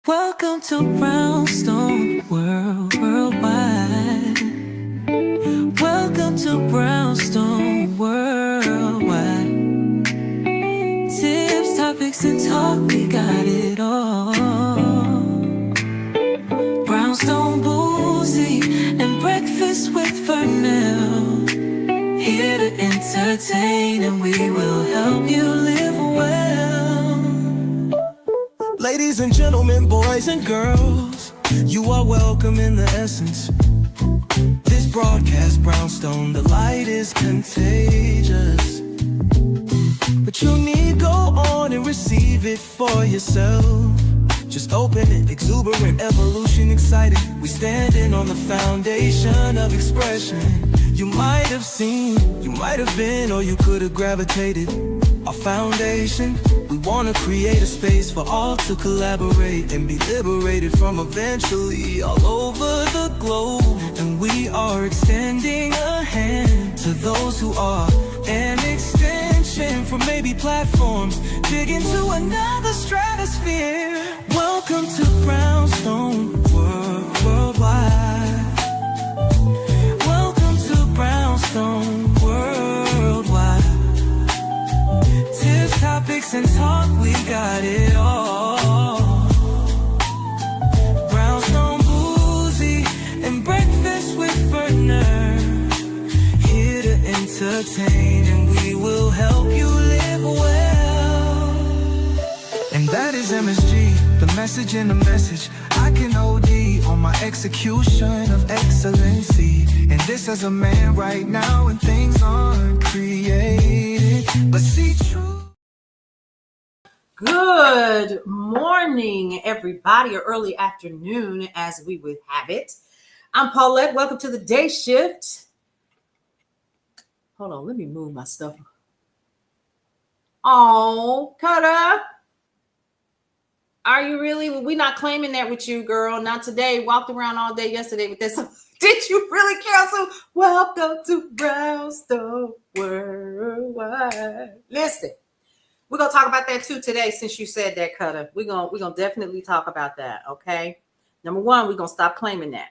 Welcome to Brownstone Worldwide. Welcome to Brownstone Worldwide. Tips, topics, and talk, we got it all. Brownstone Boozy and Breakfast with Fernell. Here to entertain, and we will help you live well. Ladies and gentlemen, boys and girls, you are welcome in the essence. This broadcast, Brownstone, the light is contagious. But you need go on and receive it for yourself. Just open it, exuberant, evolution, excited. We standing on the foundation of expression. You might have seen, you might have been, or you could have gravitated. Our foundation, we want to create a space for all to collaborate and be liberated from eventually all over the globe. And we are extending a hand to those who are an extension from maybe platforms, dig into another stratosphere. Welcome to Brownstone Worldwide. Welcome to Brownstone Worldwide. Tips, topics, and talk, we got it all. Brownstone Boozy and Breakfast with Fernell. Here to entertain, and we will help you live well. And that is MSG, the message in the message. I can OD on my execution of excellency. And this as a man right now, and things aren't created, but see true. Good morning, everybody, or early afternoon, as we would have it. I'm Paulette. Welcome to the day shift. Hold on, let me move my stuff. Oh, Cutter. Are you really? We're not claiming that with you, girl. Not today. Walked around all day yesterday with this. Did you really cancel? Welcome to Brownstone Worldwide. Listen, we're going to talk about that too today since you said that, Cutter. We're gonna definitely talk about that, okay? Number one, we're going to stop claiming that.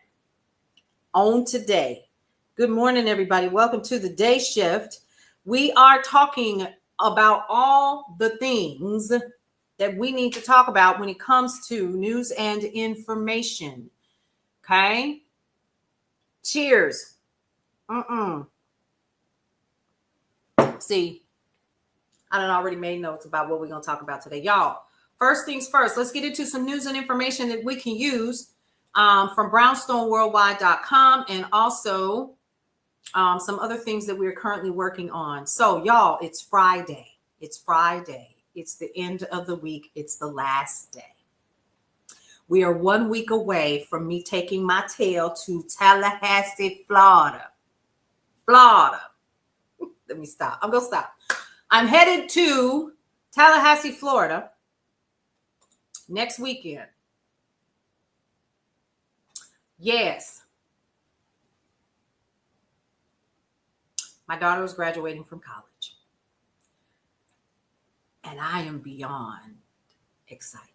On today. Good morning, everybody. Welcome to the day shift. We are talking about all the things that we need to talk about when it comes to news and information. Okay? Cheers. See, I done already made notes about what we're going to talk about today. Y'all, first things first, let's get into some news and information that we can use from brownstoneworldwide.com and also some other things that we're currently working on. So, y'all, it's Friday. It's Friday. It's the end of the week. It's the last day. We are 1 week away from me taking my tail to Tallahassee, Florida. Let me stop. I'm going to stop. I'm headed to Tallahassee, Florida next weekend. Yes. My daughter is graduating from college. And I am beyond excited.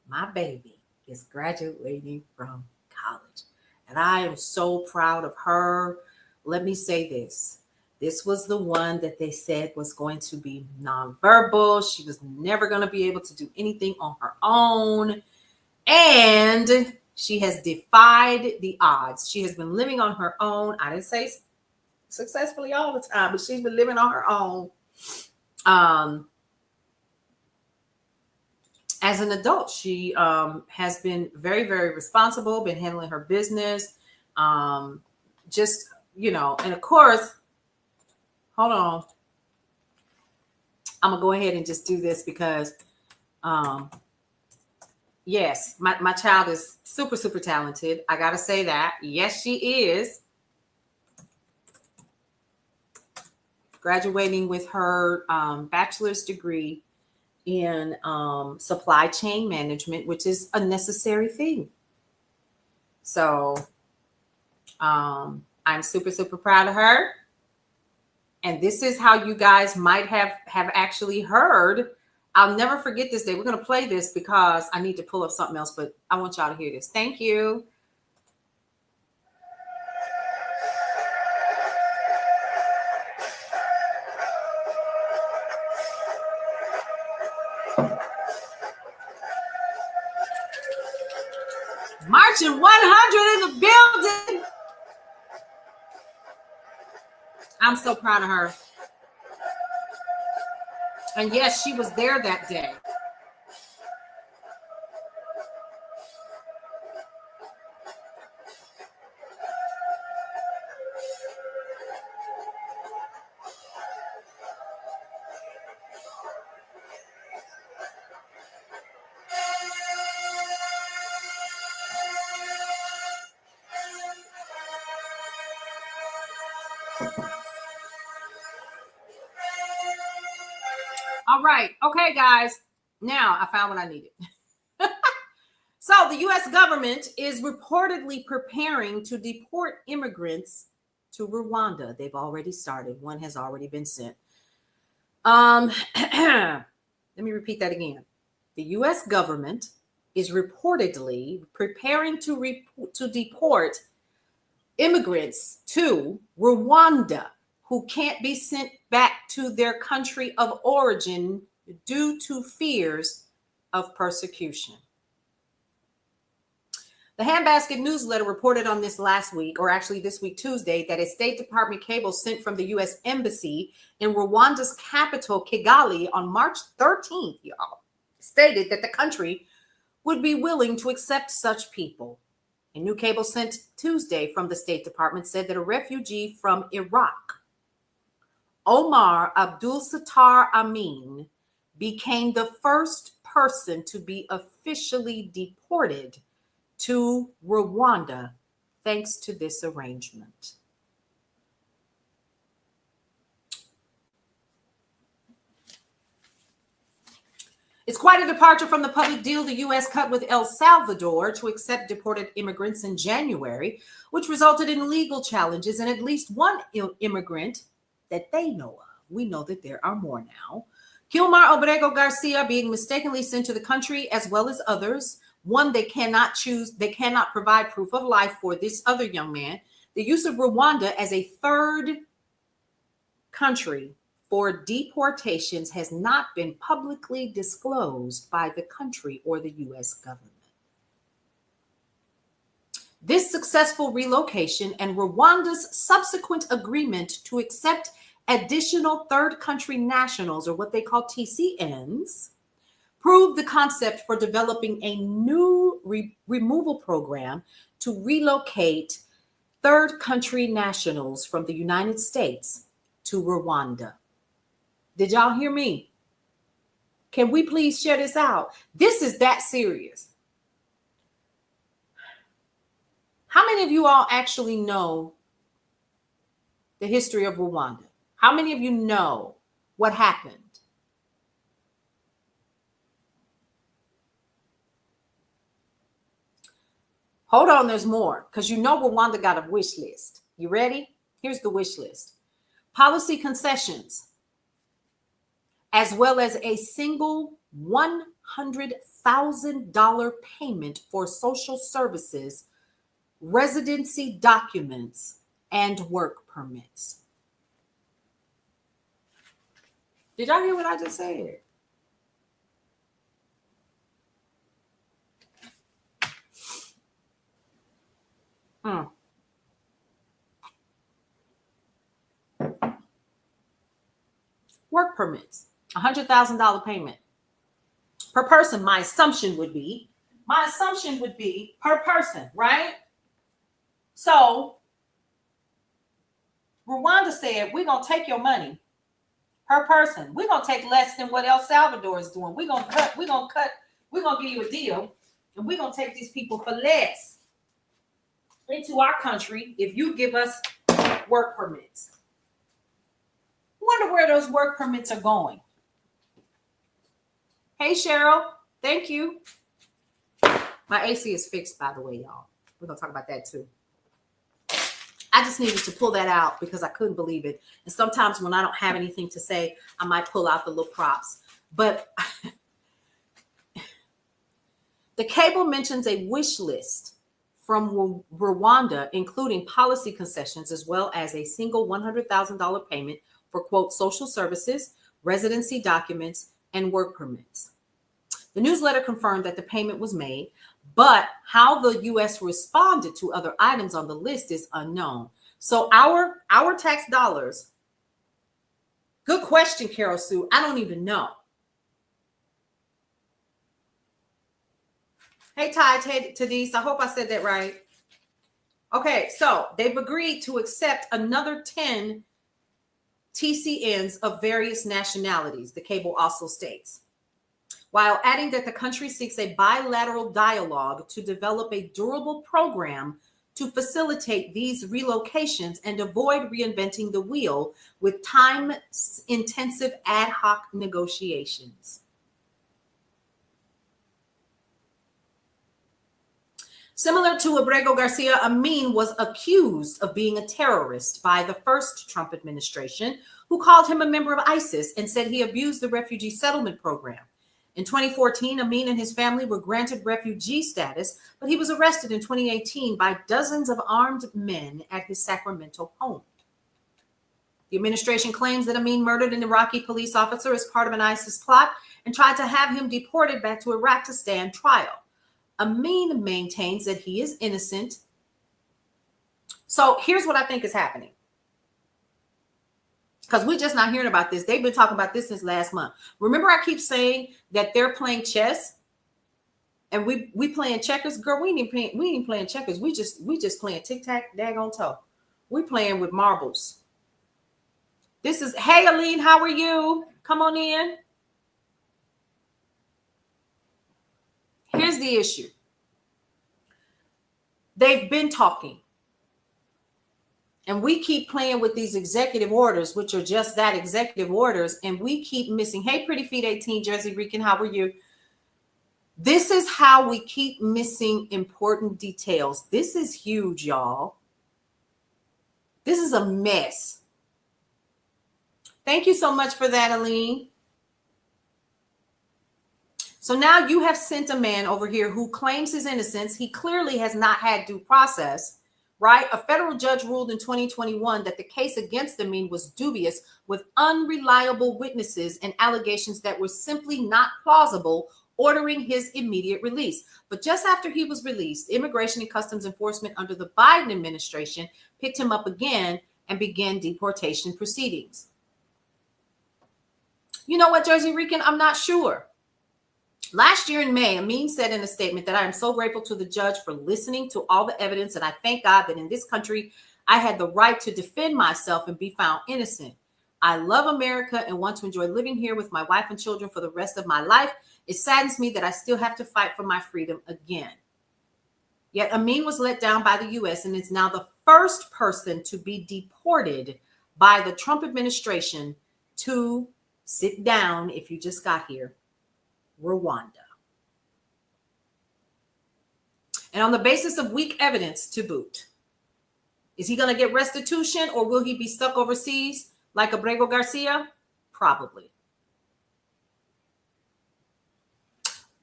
My baby is graduating from college. And I am so proud of her. Let me say this. This was the one that they said was going to be nonverbal. She was never going to be able to do anything on her own. And she has defied the odds. She has been living on her own. I didn't say successfully all the time, but she's been living on her own. As an adult, she has been very, very responsible, been handling her business. Just, and of course, hold on. I'm going to go ahead and just do this because, yes, my child is super, super talented. I got to say that. Yes, she is. Graduating with her bachelor's degree in supply chain management, which is a necessary thing. So I'm super, super proud of her. And this is how you guys might have actually heard I'll never forget this day. We're going to play this because I need to pull up something else, but I want y'all to hear this. Thank you. Marching 100 in the building. I'm so proud of her. And yes, she was there that day. All right. Okay, guys. Now I found what I needed. So the U.S. government is reportedly preparing to deport immigrants to Rwanda. They've already started. One has already been sent. Let me repeat that again. The U.S. government is reportedly preparing to deport immigrants to Rwanda who can't be sent back to their country of origin due to fears of persecution. The Handbasket newsletter reported on this last week, or actually this week, Tuesday, that a State Department cable sent from the U.S. Embassy in Rwanda's capital, Kigali, on March 13th, y'all, stated that the country would be willing to accept such people. A new cable sent Tuesday from the State Department said that a refugee from Iraq, Omar Abdul Sattar Amin, became the first person to be officially deported to Rwanda thanks to this arrangement. It's quite a departure from the public deal the U.S. cut with El Salvador to accept deported immigrants in January, which resulted in legal challenges and at least one immigrant that they know of. We know that there are more now. Kilmar Obrego Garcia being mistakenly sent to the country, as well as others. One, they cannot provide proof of life for this other young man. The use of Rwanda as a third country for deportations has not been publicly disclosed by the country or the U.S. government. This successful relocation and Rwanda's subsequent agreement to accept additional third country nationals, or what they call TCNs, proved the concept for developing a new removal program to relocate third country nationals from the United States to Rwanda. Did y'all hear me? Can we please share this out? This is that serious. How many of you all actually know the history of Rwanda? How many of you know what happened? Hold on, there's more, because you know Rwanda got a wish list. You ready? Here's the wish list. Policy concessions, as well as a single $100,000 payment for social services, residency documents, and work permits. Did y'all hear what I just said? Work permits, $100,000 payment per person. My assumption would be per person, right? So Rwanda said, we're going to take your money per person. We're going to take less than what El Salvador is doing. We're going to give you a deal, and we're going to take these people for less into our country if you give us work permits. Wonder where those work permits are going. Hey, Cheryl. Thank you. My AC is fixed, by the way, y'all. We're going to talk about that too. I just needed to pull that out because I couldn't believe it. And sometimes when I don't have anything to say, I might pull out the little props. But the cable mentions a wish list from Rwanda, including policy concessions, as well as a single $100,000 payment for, quote, social services, residency documents, and work permits. The newsletter confirmed that the payment was made, but how the U.S. responded to other items on the list is unknown. So our tax dollars, good question, Carol Sue, I don't even know. Hey, Ty, Tadis, I hope I said that right. Okay, so they've agreed to accept another 10 TCNs of various nationalities, the cable also states, while adding that the country seeks a bilateral dialogue to develop a durable program to facilitate these relocations and avoid reinventing the wheel with time-intensive ad hoc negotiations. Similar to Abrego Garcia, Amin was accused of being a terrorist by the first Trump administration, who called him a member of ISIS and said he abused the refugee settlement program. In 2014, Amin and his family were granted refugee status, but he was arrested in 2018 by dozens of armed men at his Sacramento home. The administration claims that Amin murdered an Iraqi police officer as part of an ISIS plot and tried to have him deported back to Iraq to stand trial. Amin maintains that he is innocent. So here's what I think is happening. Because we're just not hearing about this. They've been talking about this since last month. Remember, I keep saying that they're playing chess and we playing checkers. Girl, we ain't playing checkers. We just playing tic-tac, daggone toe. We playing with marbles. This is, hey, Aline, how are you? Come on in. Here's the issue. They've been talking. And we keep playing with these executive orders, which are just that, executive orders. And we keep missing. Hey, Pretty Feet 18, Jersey Rican, how are you? This is how we keep missing important details. This is huge, y'all. This is a mess. Thank you so much for that, Aline. So now you have sent a man over here who claims his innocence. He clearly has not had due process, right? A federal judge ruled in 2021 that the case against Amin was dubious with unreliable witnesses and allegations that were simply not plausible, ordering his immediate release. But just after he was released, Immigration and Customs Enforcement under the Biden administration picked him up again and began deportation proceedings. You know what, Jersey Rican? I'm not sure. Last year in May, Amin said in a statement that I am so grateful to the judge for listening to all the evidence, and I thank God that in this country, I had the right to defend myself and be found innocent. I love America and want to enjoy living here with my wife and children for the rest of my life. It saddens me that I still have to fight for my freedom again. Yet Amin was let down by the U.S. and is now the first person to be deported by the Trump administration to sit down, if you just got here, Rwanda. And on the basis of weak evidence to boot. Is he going to get restitution or will he be stuck overseas like Abrego Garcia? Probably.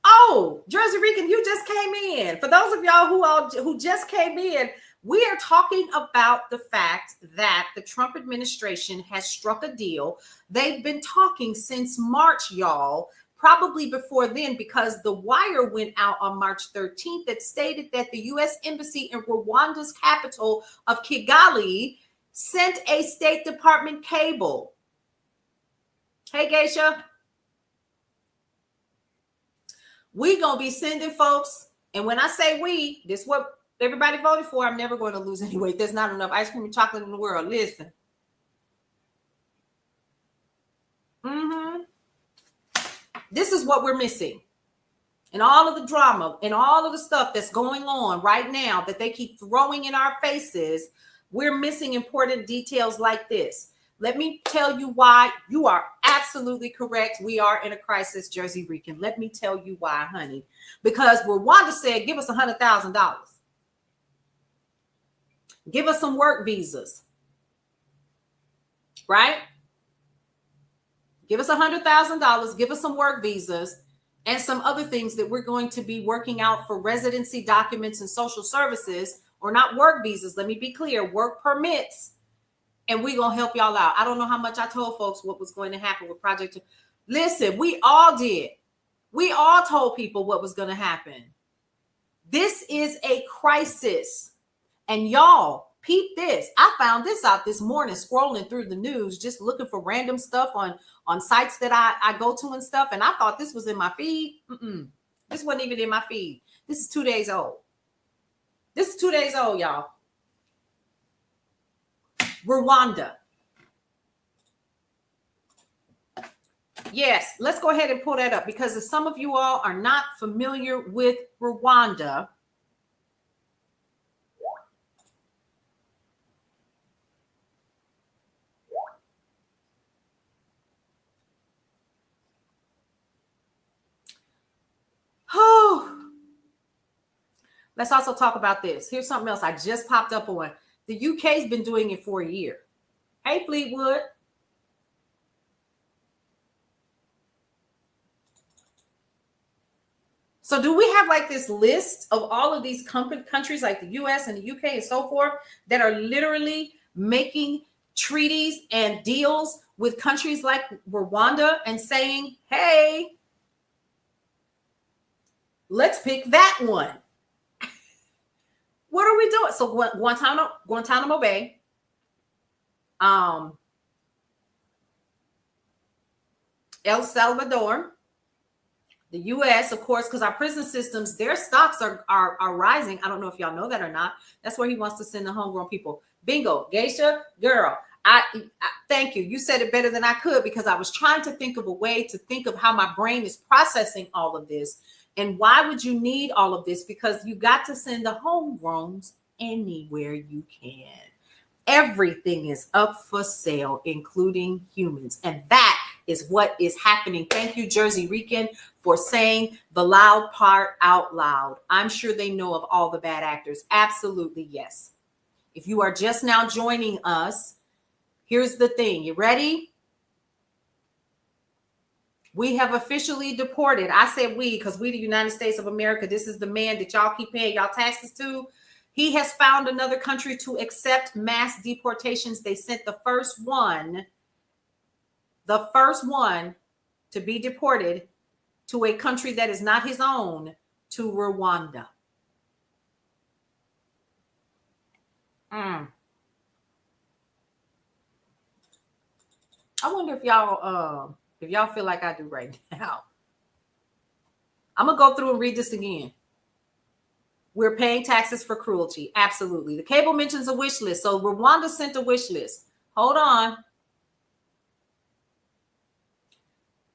Oh, Jersey Rican, you just came in. For those of y'all who just came in, we are talking about the fact that the Trump administration has struck a deal. They've been talking since March, y'all. Probably before then, because the wire went out on March 13th that stated that the U.S. Embassy in Rwanda's capital of Kigali sent a State Department cable. Hey, Geisha. We gonna be sending folks, and when I say we, this is what everybody voted for. I'm never going to lose any weight. There's not enough ice cream and chocolate in the world. Listen. This is what we're missing. And all of the drama and all of the stuff that's going on right now that they keep throwing in our faces, we're missing important details like this. Let me tell you why. You are absolutely correct. We are in a crisis, Jersey Rican. Let me tell you why, honey. Because Rwanda said, give us $100,000. Give us some work visas. Right? Give us $100,000. Give us some work visas and some other things that we're going to be working out for residency documents and social services, or not work visas. Let me be clear, work permits. And we're going to help y'all out. I don't know how much I told folks what was going to happen with Project. Listen, we all did. We all told people what was going to happen. This is a crisis. And y'all, peep this. I found this out this morning, scrolling through the news, just looking for random stuff on sites that I go to and stuff. And I thought this was in my feed. This wasn't even in my feed. This is 2 days old. This is 2 days old, y'all. Rwanda. Yes, let's go ahead and pull that up, because if some of you all are not familiar with Rwanda, let's also talk about this. Here's something else I just popped up on. The UK's been doing it for a year. Hey, Fleetwood. So do we have like this list of all of these countries like the US and the UK and so forth that are literally making treaties and deals with countries like Rwanda and saying, hey, let's pick that one. What are we doing? So Guantanamo Bay, El Salvador, the U.S., of course, because our prison systems, their stocks are rising. I don't know if y'all know that or not. That's where he wants to send the homegrown people. Bingo, Geisha, girl. I thank you. You said it better than I could, because I was trying to think of a way to think of how my brain is processing all of this. And why would you need all of this? Because you got to send the homegrowns anywhere you can. Everything is up for sale, including humans. And that is what is happening. Thank you, Jersey Rican, for saying the loud part out loud. I'm sure they know of all the bad actors. Absolutely, yes. If you are just now joining us, here's the thing. You ready? We have officially deported. I said we, because we, the United States of America, this is the man that y'all keep paying y'all taxes to. He has found another country to accept mass deportations. They sent the first one to be deported to a country that is not his own, to Rwanda. I wonder if y'all feel like I do right now. I'm going to go through and read this again. We're paying taxes for cruelty. Absolutely. The cable mentions a wish list. So Rwanda sent a wish list. Hold on.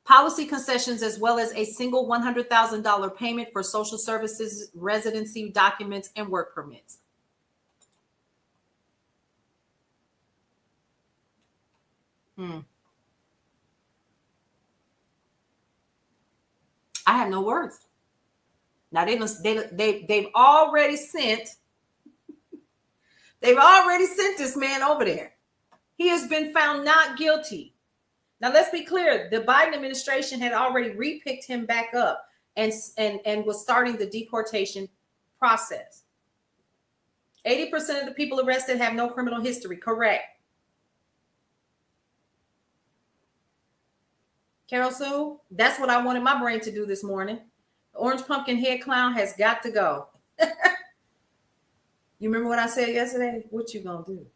Policy concessions, as well as a single $100,000 payment for social services, residency documents, and work permits. I have no words. Now they've already sent this man over there. He has been found not guilty. Now let's be clear. The Biden administration had already repicked him back up and was starting the deportation process. 80% of the people arrested have no criminal history. Correct. Carol Sue, that's what I wanted my brain to do this morning. The orange pumpkin head clown has got to go. You remember what I said yesterday? What you gonna do?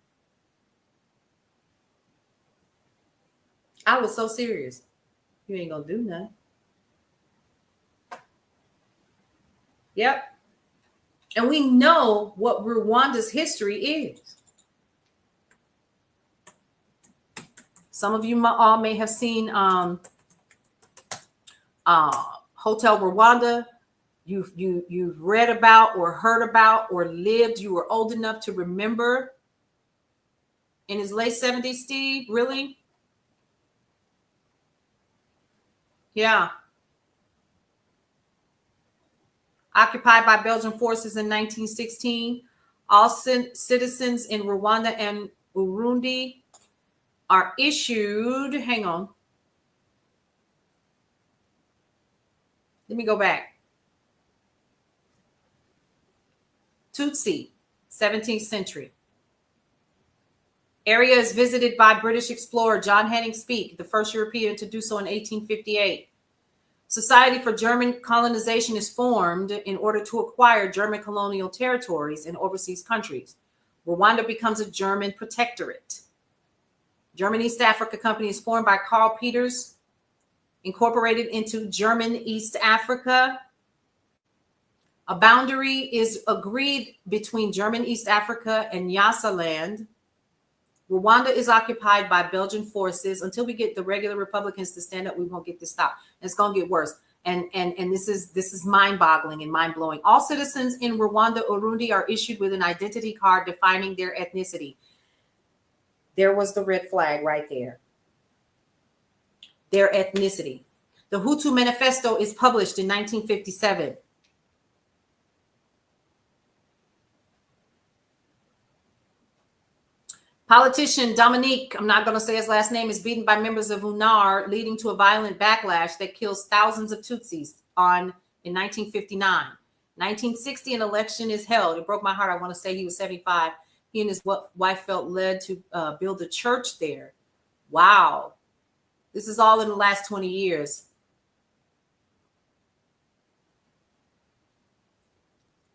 I was so serious. You ain't gonna do nothing. Yep. And we know what Rwanda's history is. Some of you all may have seen Hotel Rwanda. You've read about or heard about or lived. You were old enough to remember. In his late 70s, Steve, really? Yeah. Occupied by Belgian forces in 1916. All citizens in Rwanda and Burundi are issued, hang on, Let me go back. Tutsi, 17th century. Area is visited by British explorer John Henning Speke, the first European to do so in 1858. Society for German colonization is formed in order to acquire German colonial territories in overseas countries. Rwanda becomes a German protectorate. German East Africa Company is formed by Karl Peters, incorporated into German East Africa. A boundary is agreed between German East Africa and Nyasaland. Rwanda is occupied by Belgian forces. Until we get the regular Republicans to stand up, we won't get this stopped. It's going to get worse. And this is mind-boggling and mind-blowing. All citizens in Rwanda, Urundi are issued with an identity card defining their ethnicity. There was the red flag right there. Their ethnicity. The Hutu Manifesto is published in 1957. Politician Dominique, I'm not going to say his last name, is beaten by members of UNAR, leading to a violent backlash that kills thousands of Tutsis in 1959. 1960, an election is held. It broke my heart. I want to say he was 75. He and his wife felt led to build a church there. Wow. This is all in the last 20 years.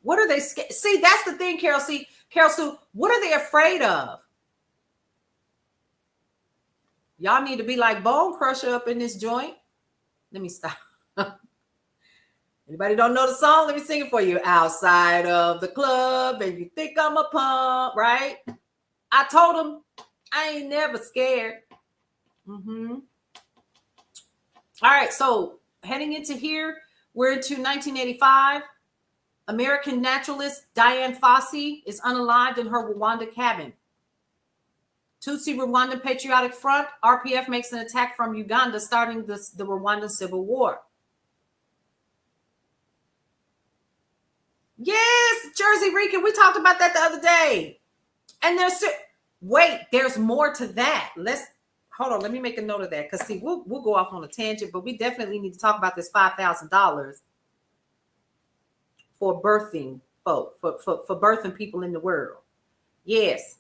What are they? See, that's the thing, Carol. See, Carol Sue, what are they afraid of? Y'all need to be like Bone Crusher up in this joint. Let me stop. Anybody don't know the song? Let me sing it for you. Outside of the club, and you think I'm a punk, right? I told him I ain't never scared. All right, so heading into here, we're into 1985. American naturalist Diane Fossey is unalived in her Rwanda cabin. Tutsi Rwandan Patriotic Front, RPF makes an attack from Uganda, starting the Rwandan Civil War. Yes, Jersey Rican. We talked about that the other day. And there's more to that. Hold on. Let me make a note of that. Because see, we'll go off on a tangent, but we definitely need to talk about this $5,000 for birthing folk, for birthing people in the world. Yes.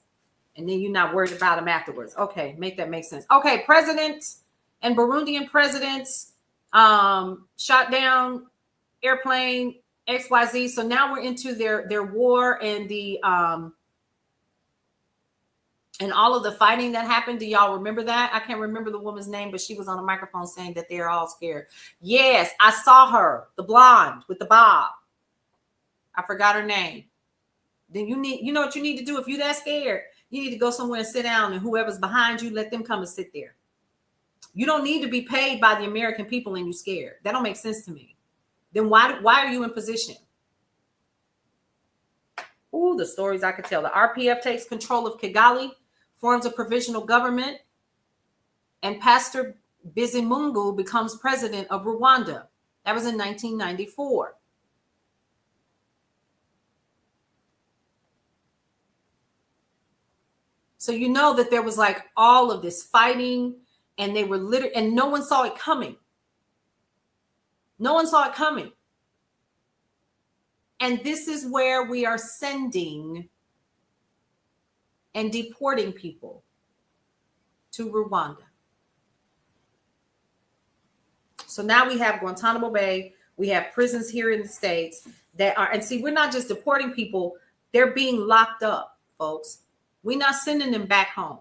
And then you're not worried about them afterwards. Okay, make that make sense. Okay, presidents and Burundian presidents shot down airplane XYZ. So now we're into their war and the and all of the fighting that happened. Do y'all remember that? I can't remember the woman's name, but she was on a microphone saying that they're all scared. Yes, I saw her, the blonde with the bob. I forgot her name. Then you know what you need to do if you're that scared. You need to go somewhere and sit down, and whoever's behind you, let them come and sit there. You don't need to be paid by the American people and you're scared. That don't make sense to me. Then why are you in position? Ooh, the stories I could tell. The RPF takes control of Kigali, forms a provisional government, and Pastor Bizimungu becomes president of Rwanda. That was in 1994. So you know that there was like all of this fighting, and they were literally, and no one saw it coming. No one saw it coming. And this is where we are sending and deporting people to Rwanda. So now we have Guantanamo Bay. We have prisons here in the States that are, and see, we're not just deporting people. They're being locked up, folks. We're not sending them back home.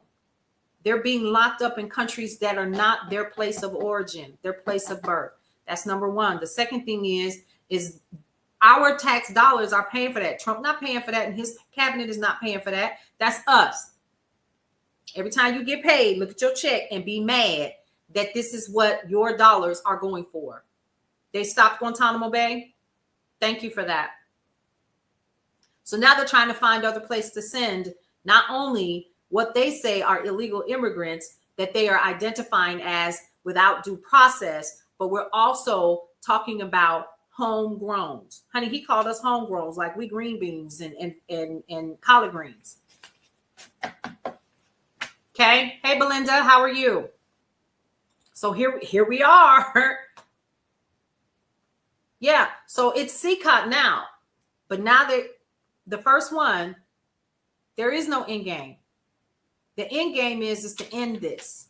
They're being locked up in countries that are not their place of origin, their place of birth. That's number one. The second thing is our tax dollars are paying for that. Trump not paying for that, and his cabinet is not paying for that. That's us. Every time you get paid, look at your check and be mad that this is what your dollars are going for. They stopped Guantanamo Bay. Thank you for that. So now they're trying to find other places to send not only what they say are illegal immigrants that they are identifying as without due process, but we're also talking about homegrowns. Honey, he called us homegrowns, like we green beans and collard greens. Okay. Hey, Belinda, how are you? So here we are. Yeah, so it's CCOT now, but now that the first one, there is no end game. The end game is to end this,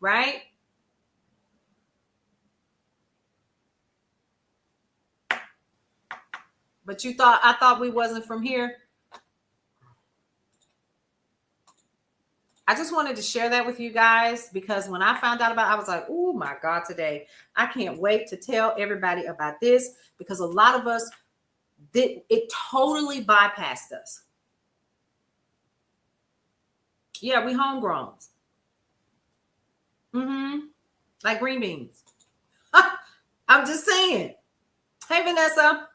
right? But I thought we wasn't from here. I just wanted to share that with you guys because when I found out about it, I was like, oh my God, today. I can't wait to tell everybody about this because a lot of us it totally bypassed us. Yeah, we homegrown. Like green beans. I'm just saying. Hey, Vanessa.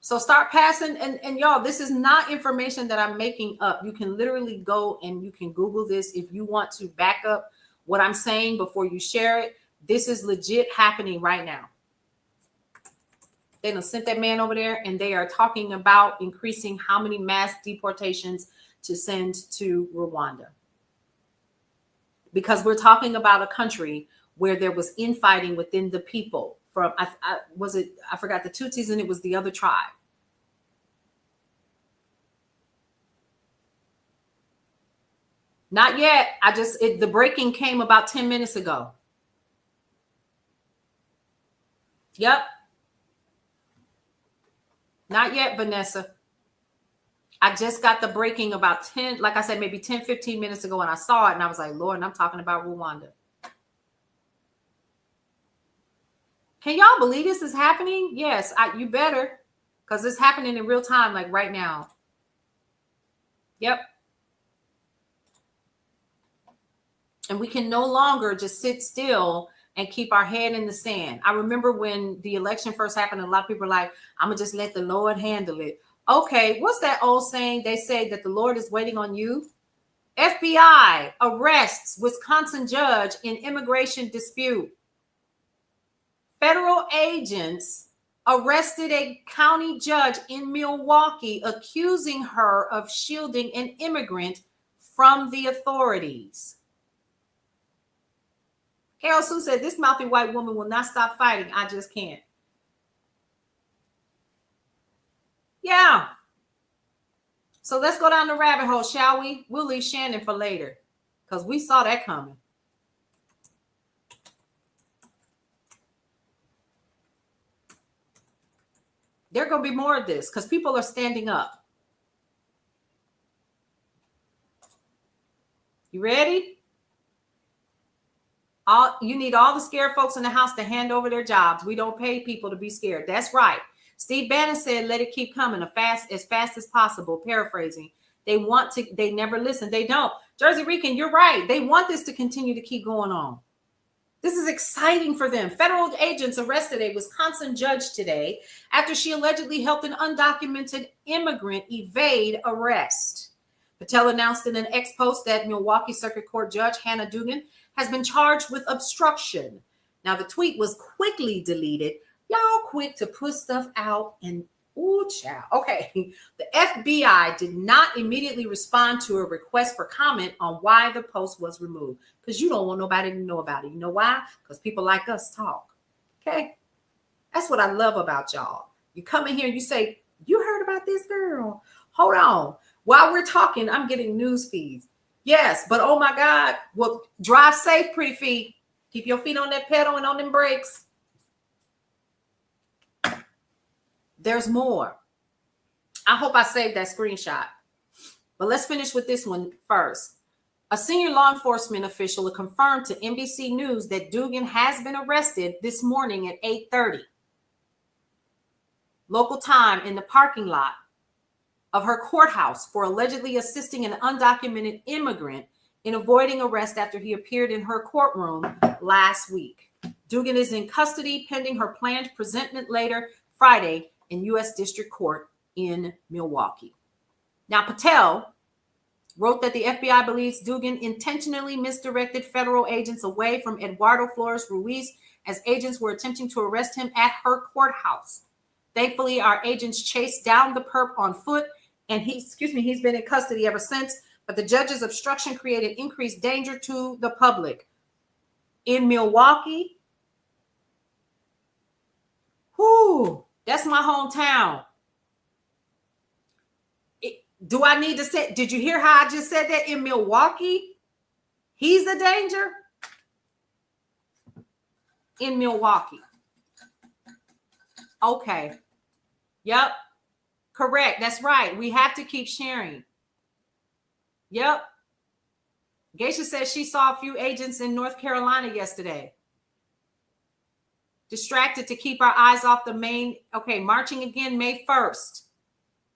So start passing, and y'all, this is not information that I'm making up. You can literally go and you can Google this if you want to back up what I'm saying before you share it. This is legit happening right now. They done sent that man over there, and they are talking about increasing how many mass deportations to send to Rwanda. Because we're talking about a country where there was infighting within the people. From I forgot the Tutsis, and it was the other tribe. Not yet. The breaking came about 10 minutes ago. Yep. Not yet, Vanessa. I just got the breaking about 10, like I said, maybe 10, 15 minutes ago, and I saw it and I was like, Lord, and I'm talking about Rwanda. Can y'all believe this is happening? Yes, you better, because it's happening in real time, like right now. Yep. And we can no longer just sit still and keep our head in the sand. I remember when the election first happened, a lot of people were like, I'm going to just let the Lord handle it. Okay, what's that old saying? They say that the Lord is waiting on you. FBI arrests Wisconsin judge in immigration dispute. Federal agents arrested a county judge in Milwaukee, accusing her of shielding an immigrant from the authorities. Carol Sue said, this mouthy white woman will not stop fighting. I just can't. Yeah. So let's go down the rabbit hole, shall we? We'll leave Shannon for later because we saw that coming. There are going to be more of this because people are standing up. You ready? You need all the scared folks in the house to hand over their jobs. We don't pay people to be scared. That's right. Steve Bannon said, let it keep coming as fast as possible. Paraphrasing. They never listen. They don't. Jersey Rican, you're right. They want this to continue to keep going on. This is exciting for them. Federal agents arrested a Wisconsin judge today after she allegedly helped an undocumented immigrant evade arrest. Patel announced in an X post that Milwaukee Circuit Court Judge Hannah Dugan has been charged with obstruction. Now, the tweet was quickly deleted. Y'all quick to put stuff out and, ooh, child. Okay, the FBI did not immediately respond to a request for comment on why the post was removed because you don't want nobody to know about it. You know why? Because people like us talk. Okay, that's what I love about y'all. You come in here and you say, you heard about this girl? Hold on. While we're talking, I'm getting news feeds. Yes, but oh my God. Well, drive safe, pretty feet. Keep your feet on that pedal and on them brakes. There's more. I hope I saved that screenshot. But let's finish with this one first. A senior law enforcement official confirmed to NBC News that Dugan has been arrested this morning at 8:30 local time in the parking lot of her courthouse for allegedly assisting an undocumented immigrant in avoiding arrest after he appeared in her courtroom last week. Dugan is in custody pending her planned presentment later Friday in U.S. District Court in Milwaukee. Now, Patel wrote that the FBI believes Dugan intentionally misdirected federal agents away from Eduardo Flores Ruiz as agents were attempting to arrest him at her courthouse. Thankfully, our agents chased down the perp on foot, and he's been in custody ever since, but the judge's obstruction created increased danger to the public. In Milwaukee, Whoo, that's my hometown. Do I need to say, did you hear how I just said that in Milwaukee? He's a danger in Milwaukee. Okay. Yep. Correct. That's right. We have to keep sharing. Yep. Geisha says she saw a few agents in North Carolina yesterday. Distracted to keep our eyes off the main. Okay, marching again May 1st.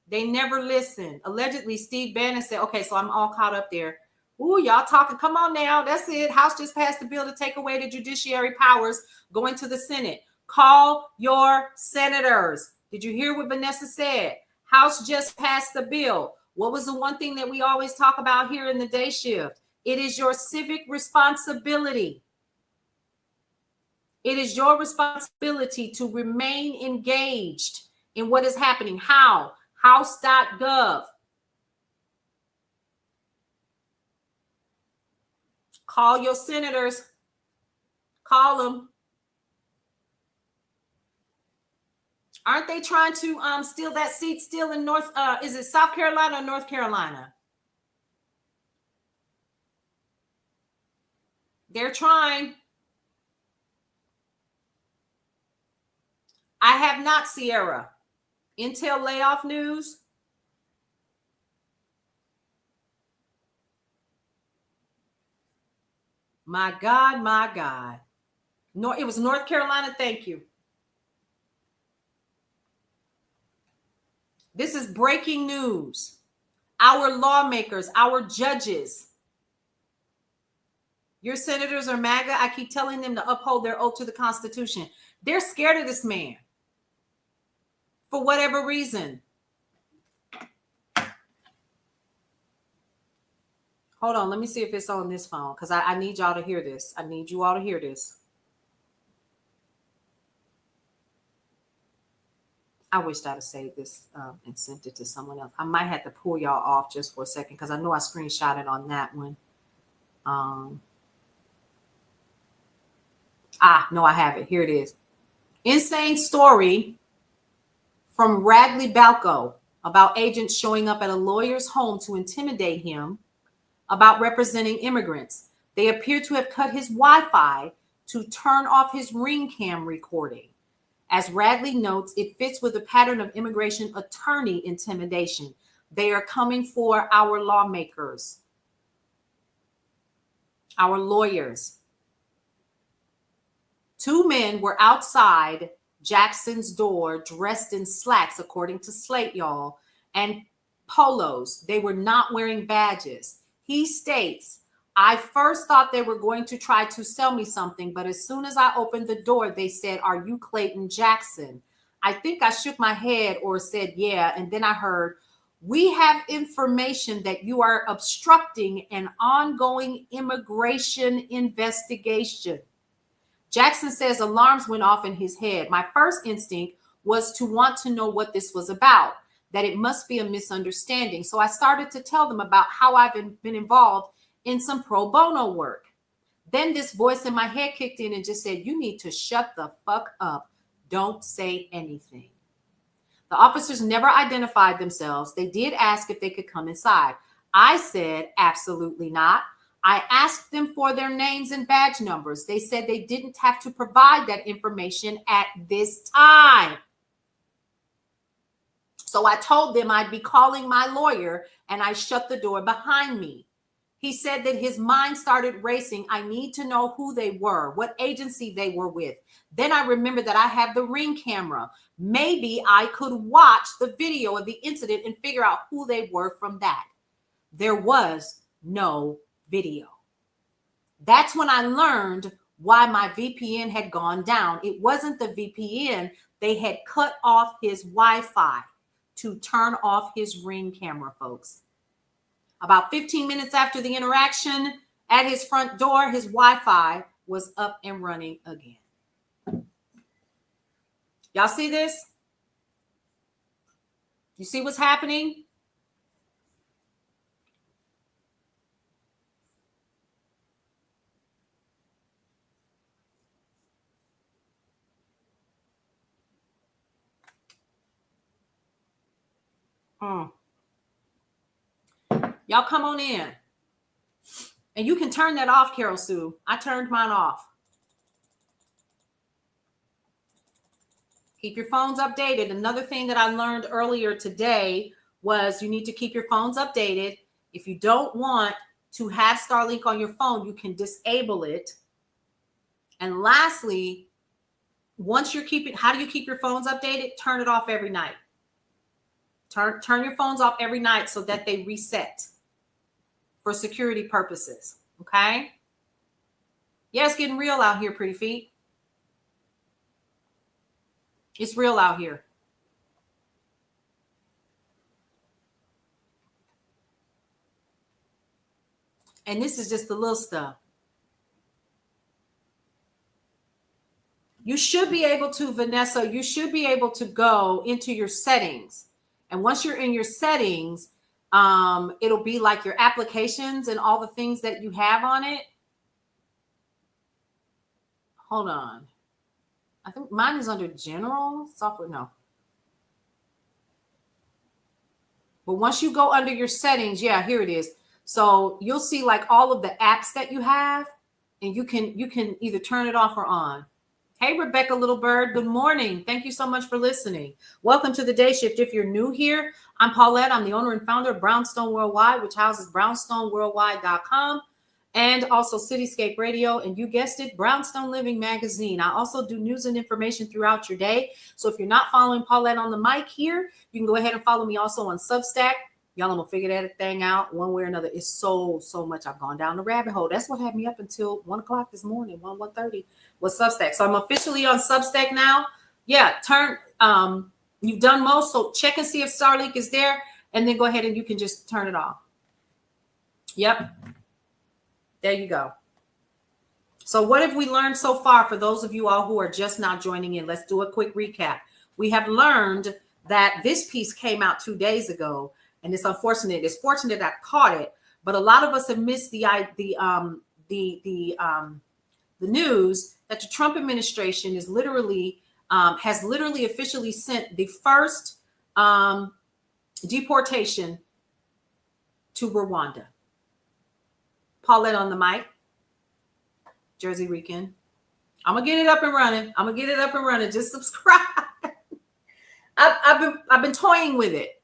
They never listen. Allegedly, Steve Bannon said, okay, so I'm all caught up there. Ooh, y'all talking. Come on now. That's it. House just passed the bill to take away the judiciary powers going to the Senate. Call your senators. Did you hear what Vanessa said? House just passed the bill. What was the one thing that we always talk about here in the day shift? It is your civic responsibility. It is your responsibility to remain engaged in what is happening. How? House.gov. Call your senators. Call them. Aren't they trying to steal that seat still in North? Is it South Carolina or North Carolina? They're trying. I have not, Sierra. Intel layoff news. My God, my God. No, it was North Carolina. Thank you. This is breaking news. Our lawmakers, our judges, your senators are MAGA. I keep telling them to uphold their oath to the Constitution. They're scared of this man for whatever reason. Hold on. Let me see if it's on this phone because I need y'all to hear this. I need you all to hear this. I wish I'd have saved this and sent it to someone else. I might have to pull y'all off just for a second because I know I screenshotted on that one. No, I have it. Here it is. Insane story from Ragley Balco about agents showing up at a lawyer's home to intimidate him about representing immigrants. They appear to have cut his Wi-Fi to turn off his ring cam recording. As Ragley notes, it fits with a pattern of immigration attorney intimidation. They are coming for our lawmakers, our lawyers. Two men were outside Jackson's door dressed in slacks, according to Slate, y'all, and polos. They were not wearing badges. He states, I first thought they were going to try to sell me something, but as soon as I opened the door, they said, are you Clayton Jackson? I think I shook my head or said, yeah. And then I heard, we have information that you are obstructing an ongoing immigration investigation. Jackson says alarms went off in his head. My first instinct was to want to know what this was about, that it must be a misunderstanding. So I started to tell them about how I've been involved in some pro bono work. Then this voice in my head kicked in and just said, you need to shut the fuck up. Don't say anything. The officers never identified themselves. They did ask if they could come inside. I said, absolutely not. I asked them for their names and badge numbers. They said they didn't have to provide that information at this time. So I told them I'd be calling my lawyer and I shut the door behind me. He said that his mind started racing. I need to know who they were, what agency they were with. Then I remembered that I have the Ring camera. Maybe I could watch the video of the incident and figure out who they were from that. There was no video. That's when I learned why my VPN had gone down. It wasn't the VPN. They had cut off his Wi-Fi to turn off his Ring camera, folks. About 15 minutes after the interaction at his front door, his Wi-Fi was up and running again. Y'all see this? You see what's happening? Y'all come on in. And you can turn that off, Carol Sue. I turned mine off. Keep your phones updated. Another thing that I learned earlier today was you need to keep your phones updated. If you don't want to have Starlink on your phone, you can disable it. And lastly, once you're keeping, how do you keep your phones updated? Turn it off every night. Turn your phones off every night so that they reset for security purposes. Okay? Yeah, it's getting real out here, pretty feet. It's real out here. And this is just the little stuff. You should be able to, Vanessa, you should be able to go into your settings. And once you're in your settings, it'll be like your applications and all the things that you have on it. Hold on. I think mine is under general software. No. But once you go under your settings, yeah, here it is. So you'll see like all of the apps that you have, and you can either turn it off or on. Hey, Rebecca Little Bird, good morning. Thank you so much for listening. Welcome to the Day Shift. If you're new here, I'm Paulette. I'm the owner and founder of Brownstone Worldwide, which houses brownstoneworldwide.com and also Cityscape Radio. And you guessed it, Brownstone Living Magazine. I also do news and information throughout your day. So if you're not following Paulette on the mic here, you can go ahead and follow me also on Substack. Y'all, I'm gonna figure that thing out one way or another. It's so much. I've gone down the rabbit hole. That's what had me up until 1 o'clock this morning, 1:30 was Substack. So I'm officially on Substack now. Yeah, you've done most. So check and see if Starlink is there, and then go ahead and you can just turn it off. Yep. There you go. So what have we learned so far for those of you all who are just now joining in? Let's do a quick recap. We have learned that this piece came out 2 days ago. And it's unfortunate. It's fortunate I caught it, but a lot of us have missed the news that the Trump administration is literally has literally officially sent the first deportation to Rwanda. Paulette on the mic, Jersey Rican. I'm gonna get it up and running. Just subscribe. I've been toying with it.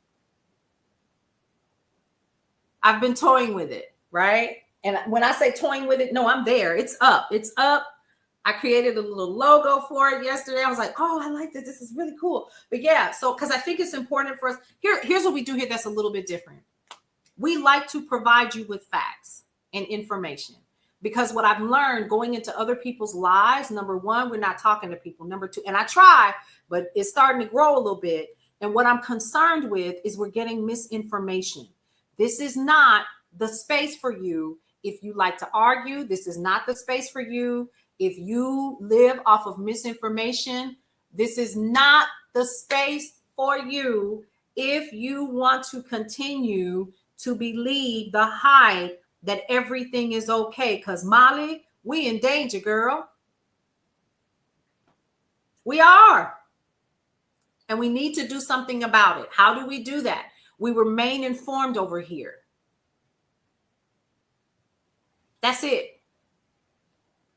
I've been toying with it, right? And when I say toying with it, no, I'm there. It's up. I created a little logo for it yesterday. I was like, oh, I like this. This is really cool. But yeah, so because I think it's important for us. Here's what we do here that's a little bit different. We like to provide you with facts and information. Because what I've learned going into other people's lives, number one, we're not talking to people. Number two, and I try, but it's starting to grow a little bit. And what I'm concerned with is we're getting misinformation. This is not the space for you if you like to argue. This is not the space for you if you live off of misinformation. This is not the space for you if you want to continue to believe the hype that everything is okay. Because Molly, we in danger, girl. We are. And we need to do something about it. How do we do that? We remain informed over here. That's it.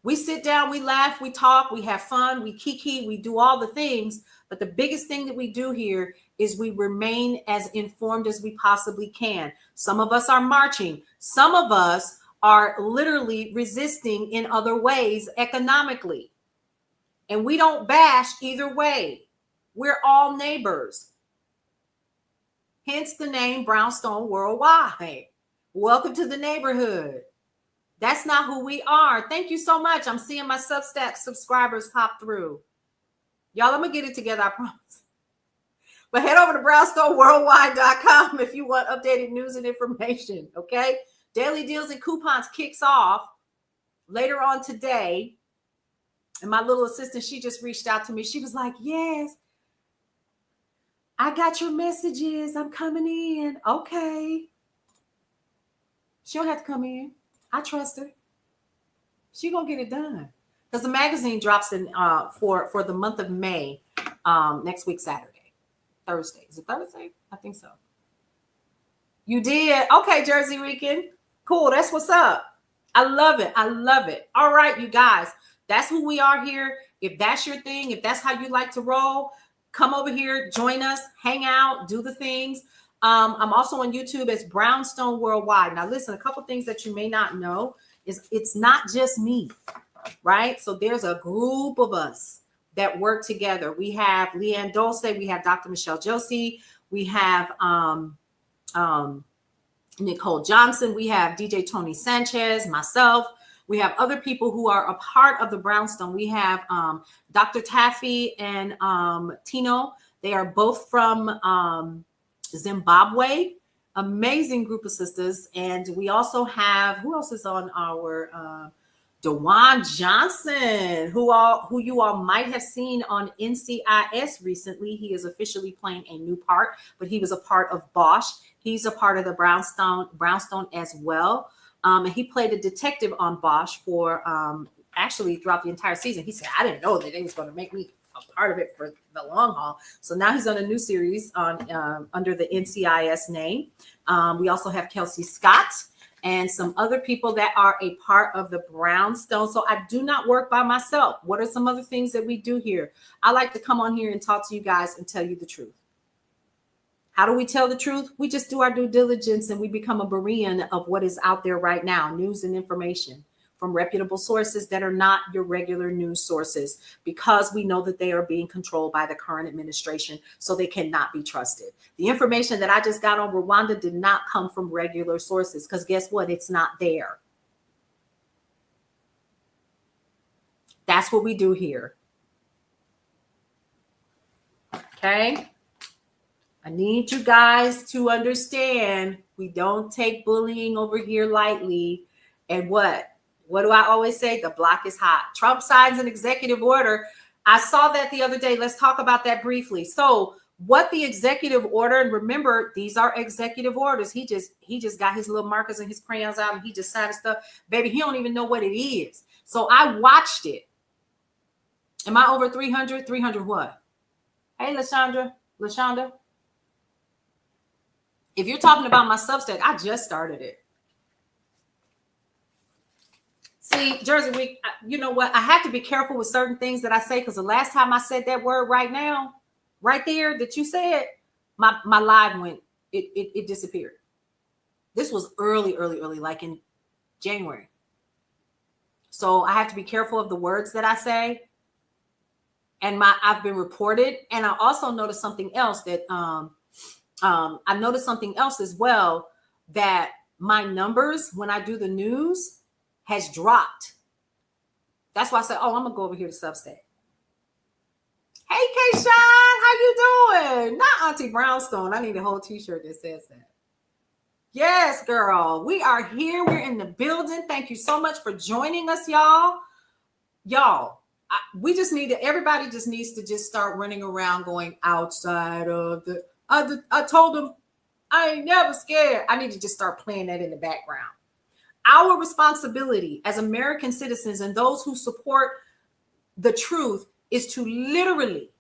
We sit down, we laugh, we talk, we have fun, we kiki, we do all the things. But the biggest thing that we do here is we remain as informed as we possibly can. Some of us are marching. Some of us are literally resisting in other ways economically. And we don't bash either way. We're all neighbors. Hence the name Brownstone Worldwide. Welcome to the neighborhood. That's not who we are. Thank you so much. I'm seeing my Substack subscribers pop through. Y'all, I'm going to get it together, I promise. But head over to brownstoneworldwide.com if you want updated news and information, okay? Daily Deals and Coupons kicks off later on today. And my little assistant, she just reached out to me. She was like, yes, I got your messages. I'm coming in. Okay. She don't have to come in. I trust her. She gonna get it done. Because the magazine drops in for the month of May next week, Thursday. Is it Thursday? I think so. You did? Okay, Jersey Rican. Cool. That's what's up. I love it. I love it. All right, you guys. That's who we are here. If that's your thing, if that's how you like to roll, come over here, join us, hang out, do the things. I'm also on YouTube as Brownstone Worldwide. Now, listen, a couple things that you may not know is it's not just me, right? So there's a group of us that work together. We have Leanne Dulce, we have Dr. Michelle Josie, we have Nicole Johnson, we have DJ Tony Sanchez, myself. We have other people who are a part of the Brownstone. We have Dr. Taffy and Tino. They are both from Zimbabwe. Amazing group of sisters. And we also have, who else is on our Dewan Johnson, who you all might have seen on NCIS recently. He is officially playing a new part, but he was a part of Bosch. He's a part of the Brownstone as well. And he played a detective on Bosch for actually throughout the entire season. He said, I didn't know that they was going to make me a part of it for the long haul. So now he's on a new series on under the NCIS name. We also have Kelsey Scott and some other people that are a part of the Brownstone. So I do not work by myself. What are some other things that we do here? I like to come on here and talk to you guys and tell you the truth. How do we tell the truth? We just do our due diligence and we become a Berean of what is out there right now, news and information from reputable sources that are not your regular news sources, because we know that they are being controlled by the current administration, so they cannot be trusted. The information that I just got on Rwanda did not come from regular sources, because guess what? It's not there. That's what we do here. Okay? I need you guys to understand we don't take bullying over here lightly. And what do I always say? The block is hot. Trump signs an executive order. I saw that the other day. Let's talk about that briefly. So what the executive order, and remember, these are executive orders. He just got his little markers and his crayons out and he just signed stuff. Baby, he don't even know what it is. So I watched it. Am I over 300? 300 what? Hey, LaShonda. If you're talking about my Substack, I just started it. See, Jersey Week, you know what? I have to be careful with certain things that I say, because the last time I said that word right there that you said, my live went, it disappeared. This was early, like in January. So I have to be careful of the words that I say. And I've been reported. And I also noticed something else that I noticed something else as well, that my numbers when I do the news has dropped. That's why I said, I'm gonna go over here to Substack. Hey, K-Shine, how you doing? Not Auntie Brownstone. I need a whole t-shirt that says that. Yes, girl. We are here. We're in the building. Thank you so much for joining us, y'all. Everybody just needs to just start running around going outside of the, I told them I ain't never scared. I need to just start playing that in the background. Our responsibility as American citizens and those who support the truth is to literally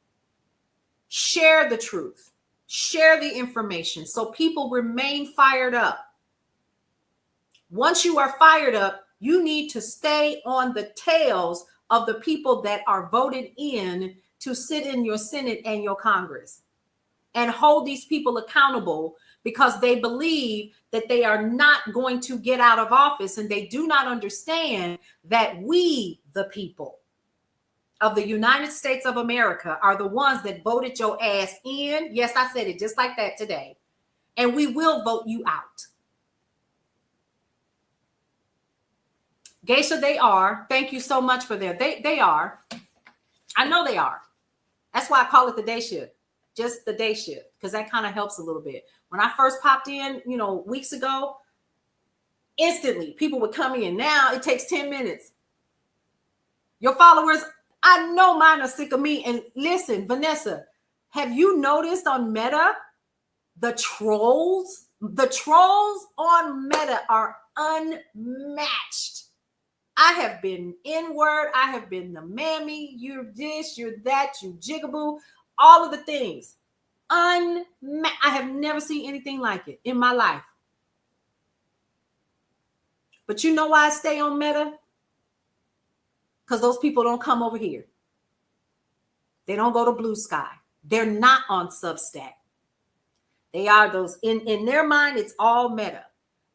share the truth, share the information so people remain fired up. Once you are fired up, you need to stay on the tails of the people that are voted in to sit in your Senate and your Congress, and hold these people accountable, because they believe that they are not going to get out of office, and they do not understand that we, the people of the United States of America, are the ones that voted your ass in. Yes, I said it just like that today. And we will vote you out. Geisha, they are. Thank you so much for that. They are. I know they are. That's why I call it the day shift. Just the day shift, because that kind of helps a little bit. When I first popped in, weeks ago, instantly people would come in. Now it takes 10 minutes. Your followers, I know mine are sick of me. And listen, Vanessa, have you noticed on Meta, the trolls on Meta are unmatched. I have been N-word. I have been the mammy. You're this, you're that, you jigaboo. All of the things. I have never seen anything like it in my life. But you know why I stay on Meta? Because those people don't come over here. They don't go to Blue Sky. They're not on Substack. They are those, in their mind, it's all Meta.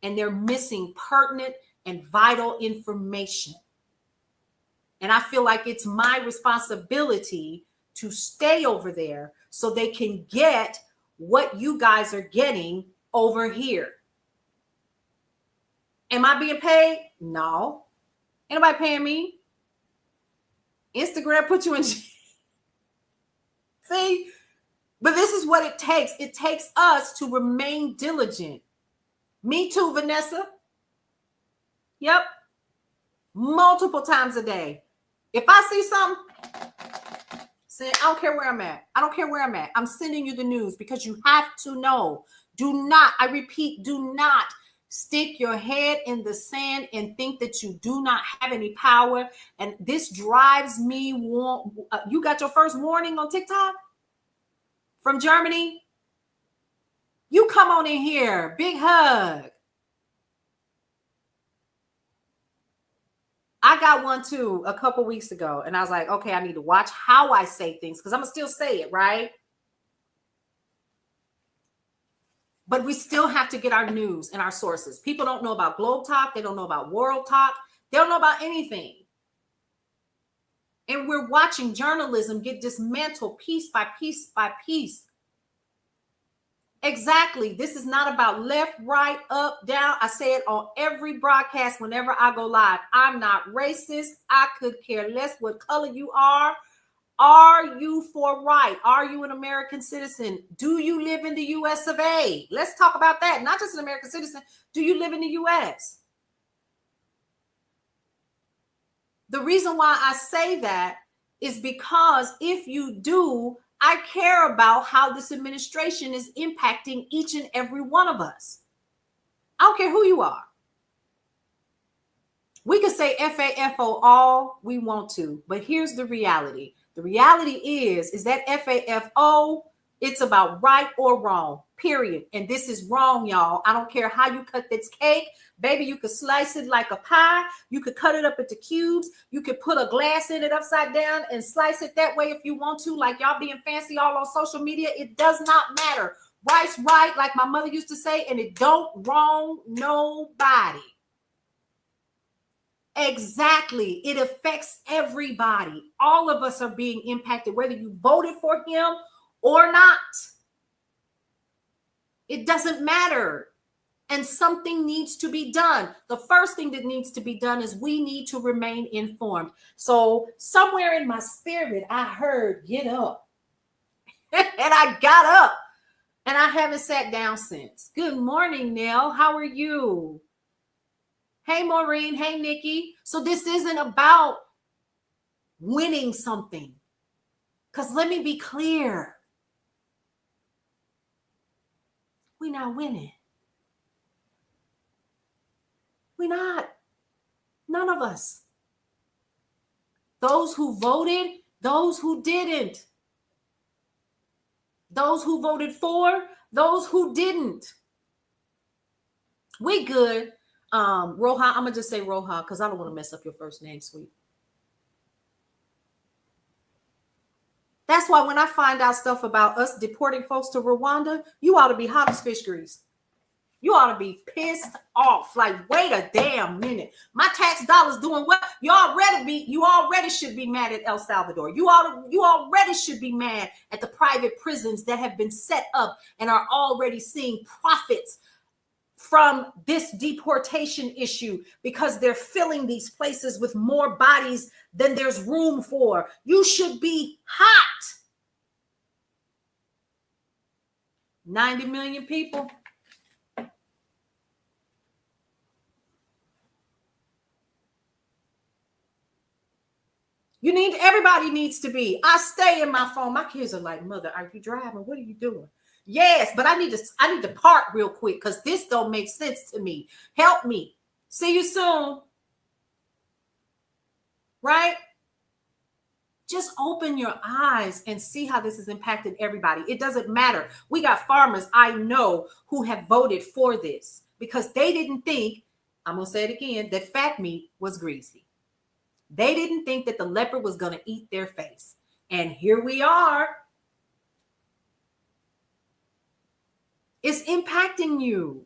And they're missing pertinent and vital information. And I feel like it's my responsibility to stay over there so they can get what you guys are getting over here. Am I being paid? No. Ain't nobody paying me. Instagram put you in. See? But this is what it takes. It takes us to remain diligent. Me too, Vanessa. Yep. Multiple times a day. If I see something, I don't care where I'm at. I don't care where I'm at. I'm sending you the news because you have to know. Do not, I repeat, do not stick your head in the sand and think that you do not have any power. And this drives me. You got your first warning on TikTok from Germany? You come on in here. Big hug. I got one too a couple weeks ago, and I was like, okay, I need to watch how I say things because I'm going to still say it, right? But we still have to get our news and our sources. People don't know about Globe Talk. They don't know about World Talk. They don't know about anything. And we're watching journalism get dismantled piece by piece by piece. Exactly. This is not about left, right, up, down. I say it on every broadcast whenever I go live. I'm not racist. I could care less what color you are. Are you for right? Are you an American citizen? Do you live in the US of A? Let's talk about that. Not just an American citizen. Do you live in the US? The reason why I say that is because if you do, I care about how this administration is impacting each and every one of us. I don't care who you are. We can say FAFO all we want to, but here's the reality. The reality is that FAFO, it's about right or wrong, period. And this is wrong, y'all. I don't care how you cut this cake. Baby, you could slice it like a pie. You could cut it up into cubes. You could put a glass in it upside down and slice it that way if you want to, like y'all being fancy all on social media. It does not matter. Right's right, like my mother used to say, and it don't wrong nobody. Exactly. It affects everybody. All of us are being impacted, whether you voted for him or not. It doesn't matter. And something needs to be done. The first thing that needs to be done is we need to remain informed. So somewhere in my spirit, I heard, get up. And I got up. And I haven't sat down since. Good morning, Nell. How are you? Hey, Maureen. Hey, Nikki. So this isn't about winning something. Because let me be clear. We're not winning. We're not. None of us. Those who voted, those who didn't. Those who voted for, those who didn't. We good. Roha, I'm going to just say Roha because I don't want to mess up your first name, sweet. That's why when I find out stuff about us deporting folks to Rwanda, you ought to be hot as fish grease. You ought to be pissed off. Like, wait a damn minute. My tax dollars doing what? You already should be mad at El Salvador. You already should be mad at the private prisons that have been set up and are already seeing profits from this deportation issue because they're filling these places with more bodies than there's room for. You should be hot. 90 million people. Everybody needs to be. I stay in my phone. My kids are like, Mother, are you driving? What are you doing? Yes, but I need to park real quick because this don't make sense to me. Help me. See you soon. Right? Just open your eyes and see how this has impacted everybody. It doesn't matter. We got farmers I know who have voted for this because they didn't think I'm going to say it again, that fat meat was greasy. They didn't think that the leopard was going to eat their face. And here we are. It's impacting you.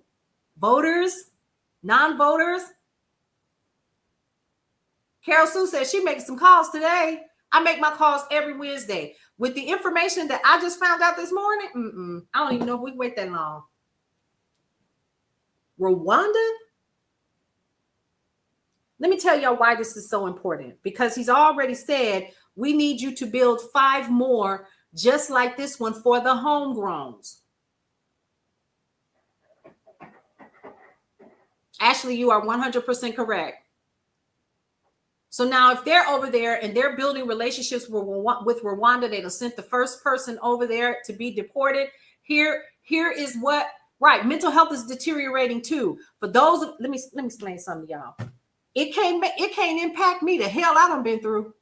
Voters, non-voters. Carol Sue says she makes some calls today. I make my calls every Wednesday. With the information that I just found out this morning, I don't even know if we can wait that long. Rwanda? Let me tell y'all why this is so important. Because he's already said, we need you to build 5 more just like this one for the homegrowns. Ashley, you are 100% correct. So now if they're over there and they're building relationships with Rwanda, they'll send the first person over there to be deported. Here is what, right, mental health is deteriorating too. For those, let me explain something to y'all. It can't impact me. The hell I done been through.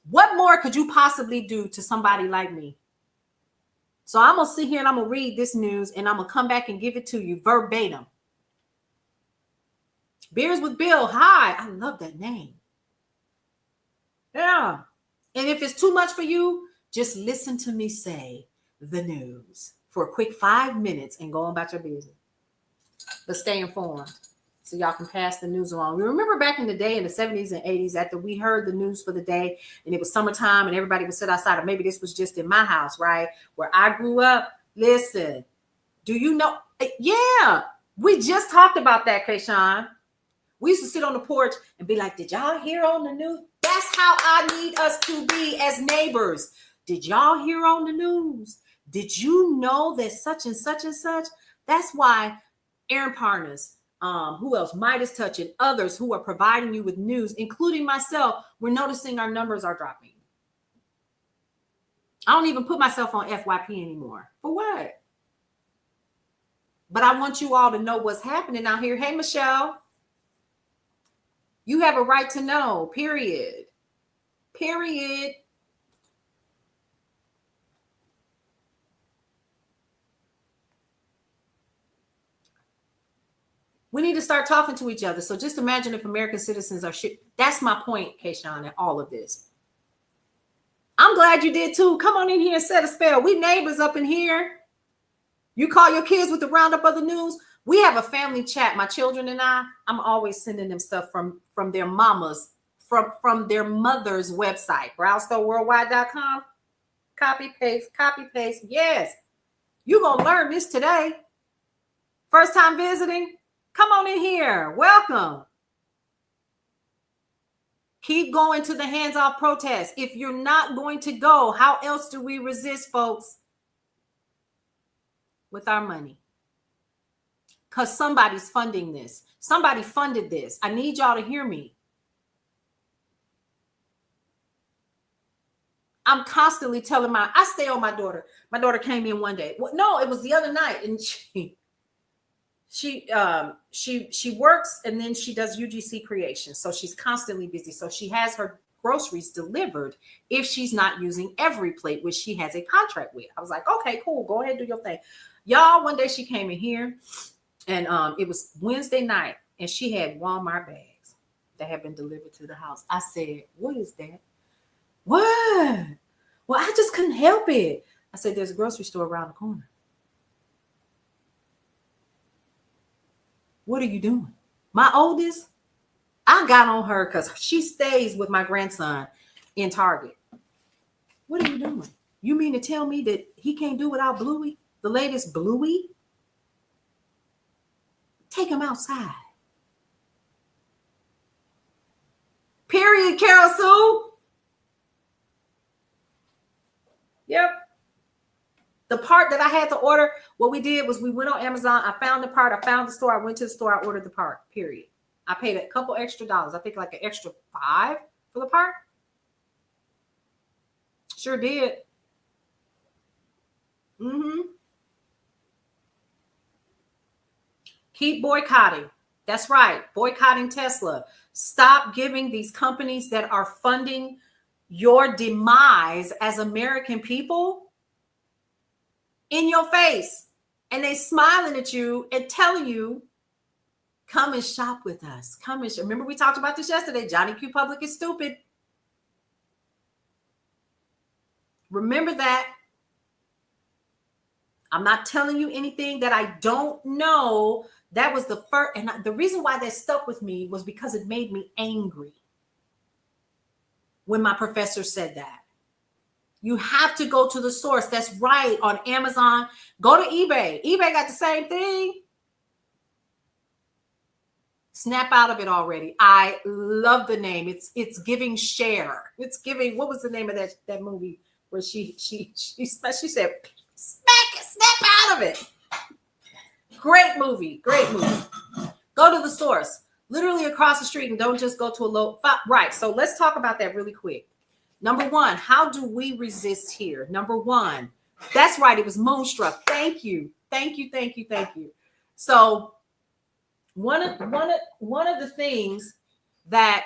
What more could you possibly do to somebody like me? So I'm going to sit here and I'm going to read this news and I'm going to come back and give it to you verbatim. Beers with Bill. Hi. I love that name. Yeah. And if it's too much for you, just listen to me say the news for a quick 5 minutes and go on about your business. But stay informed so y'all can pass the news along. We remember back in the day in the 70s and 80s after we heard the news for the day and it was summertime and everybody would sit outside, or maybe this was just in my house, right? Where I grew up. Listen, do you know? Yeah, we just talked about that, Kayshawn. We used to sit on the porch and be like, did y'all hear on the news? That's how I need us to be as neighbors. Did y'all hear on the news? Did you know that such and such and such? That's why Aaron Partners, who else? Midas Touch and others who are providing you with news, including myself, we're noticing our numbers are dropping. I don't even put myself on FYP anymore. For what? But I want you all to know what's happening out here. Hey, Michelle. You have a right to know, period. Period. We need to start talking to each other. So just imagine if American citizens are shit. That's my point, Kayshawn, in all of this. I'm glad you did too. Come on in here and set a spell. We neighbors up in here. You call your kids with the roundup of the news. We have a family chat. My children and I'm always sending them stuff from their mamas, from their mother's website, browstoreworldwide.com. Copy, paste. Yes. You're going to learn this today. First time visiting? Come on in here. Welcome. Keep going to the hands-off protest. If you're not going to go, how else do we resist, folks? With our money. Because somebody's funding this. Somebody funded this. I need y'all to hear me. I'm constantly telling I stay on my daughter. My daughter came in one day. Well, no, it was the other night. And she works and then she does UGC creation. So she's constantly busy. So she has her groceries delivered if she's not using Every Plate, which she has a contract with. I was like, okay, cool. Go ahead, do your thing. Y'all, one day she came in here and it was Wednesday night and she had Walmart bags that had been delivered to the house. I said, what is that? What? Well, I just couldn't help it. I said, there's a grocery store around the corner. What are you doing? My oldest, I got on her because she stays with my grandson in Target. What are you doing? You mean to tell me that he can't do without Bluey? The latest Bluey? Take him outside. Period, Carol Sue. Yep. The part that I had to order, what we did was we went on Amazon. I found the part. I found the store. I went to the store. I ordered the part, period. I paid a couple extra dollars. I think like an extra $5 for the part. Sure did. Keep boycotting. That's right. Boycotting Tesla. Stop giving these companies that are funding your demise as American people in your face. And they smiling at you and telling you, Come and shop with us. Come and shop. Remember, we talked about this yesterday. Johnny Q Public is stupid. Remember that. I'm not telling you anything that I don't know. That was the first. And the reason why that stuck with me was because it made me angry when my professor said that. You have to go to the source. That's right. On Amazon, go to eBay. eBay got the same thing. Snap out of it already. I love the name. It's giving share. It's giving. What was the name of that movie where she said snap out of it. Great movie. Great movie. Go to the source. Literally across the street, and don't just go to a low. Right. So let's talk about that really quick. Number one, how do we resist here? Number one, that's right. It was Moonstruck. Thank you. Thank you. Thank you. Thank you. So one of the things that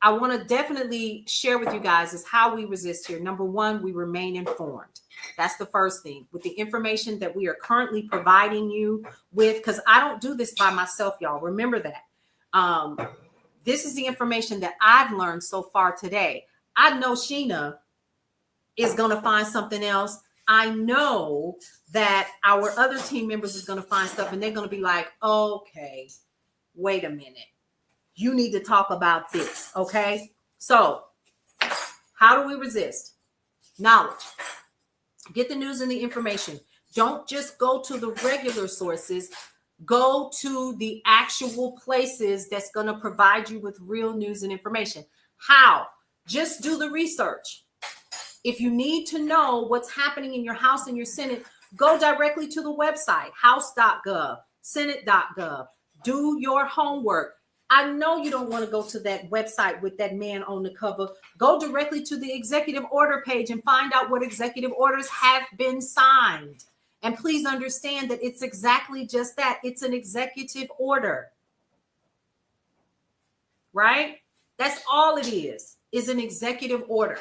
I want to definitely share with you guys is how we resist here. Number one, we remain informed. That's the first thing with the information that we are currently providing you with, because I don't do this by myself, y'all. Remember that. This is the information that I've learned so far today. I know Sheena is going to find something else. I know that our other team members is going to find stuff, and they're going to be like, okay, wait a minute. You need to talk about this, okay? So how do we resist? Knowledge. Get the news and the information. Don't just go to the regular sources. Go to the actual places that's going to provide you with real news and information. How? Just do the research. If you need to know what's happening in your House and your Senate, go directly to the website, house.gov, senate.gov. Do your homework. I know you don't want to go to that website with that man on the cover. Go directly to the executive order page and find out what executive orders have been signed. And please understand that it's exactly just that. It's an executive order. Right? That's all it is an executive order.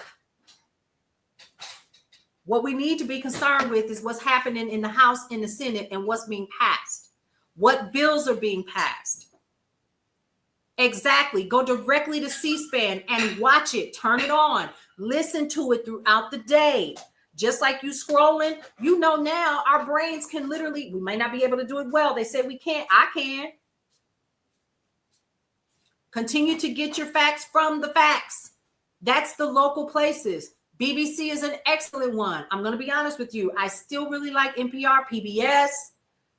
What we need to be concerned with is what's happening in the House, in the Senate, and what's being passed. What bills are being passed. Exactly. Go directly to C-SPAN and watch it. Turn it on. Listen to it throughout the day. Just like you scrolling, you know now our brains can literally, we may not be able to do it well. They say we can't. I can. Continue to get your facts from the facts. That's the local places. BBC is an excellent one. I'm going to be honest with you. I still really like NPR, PBS,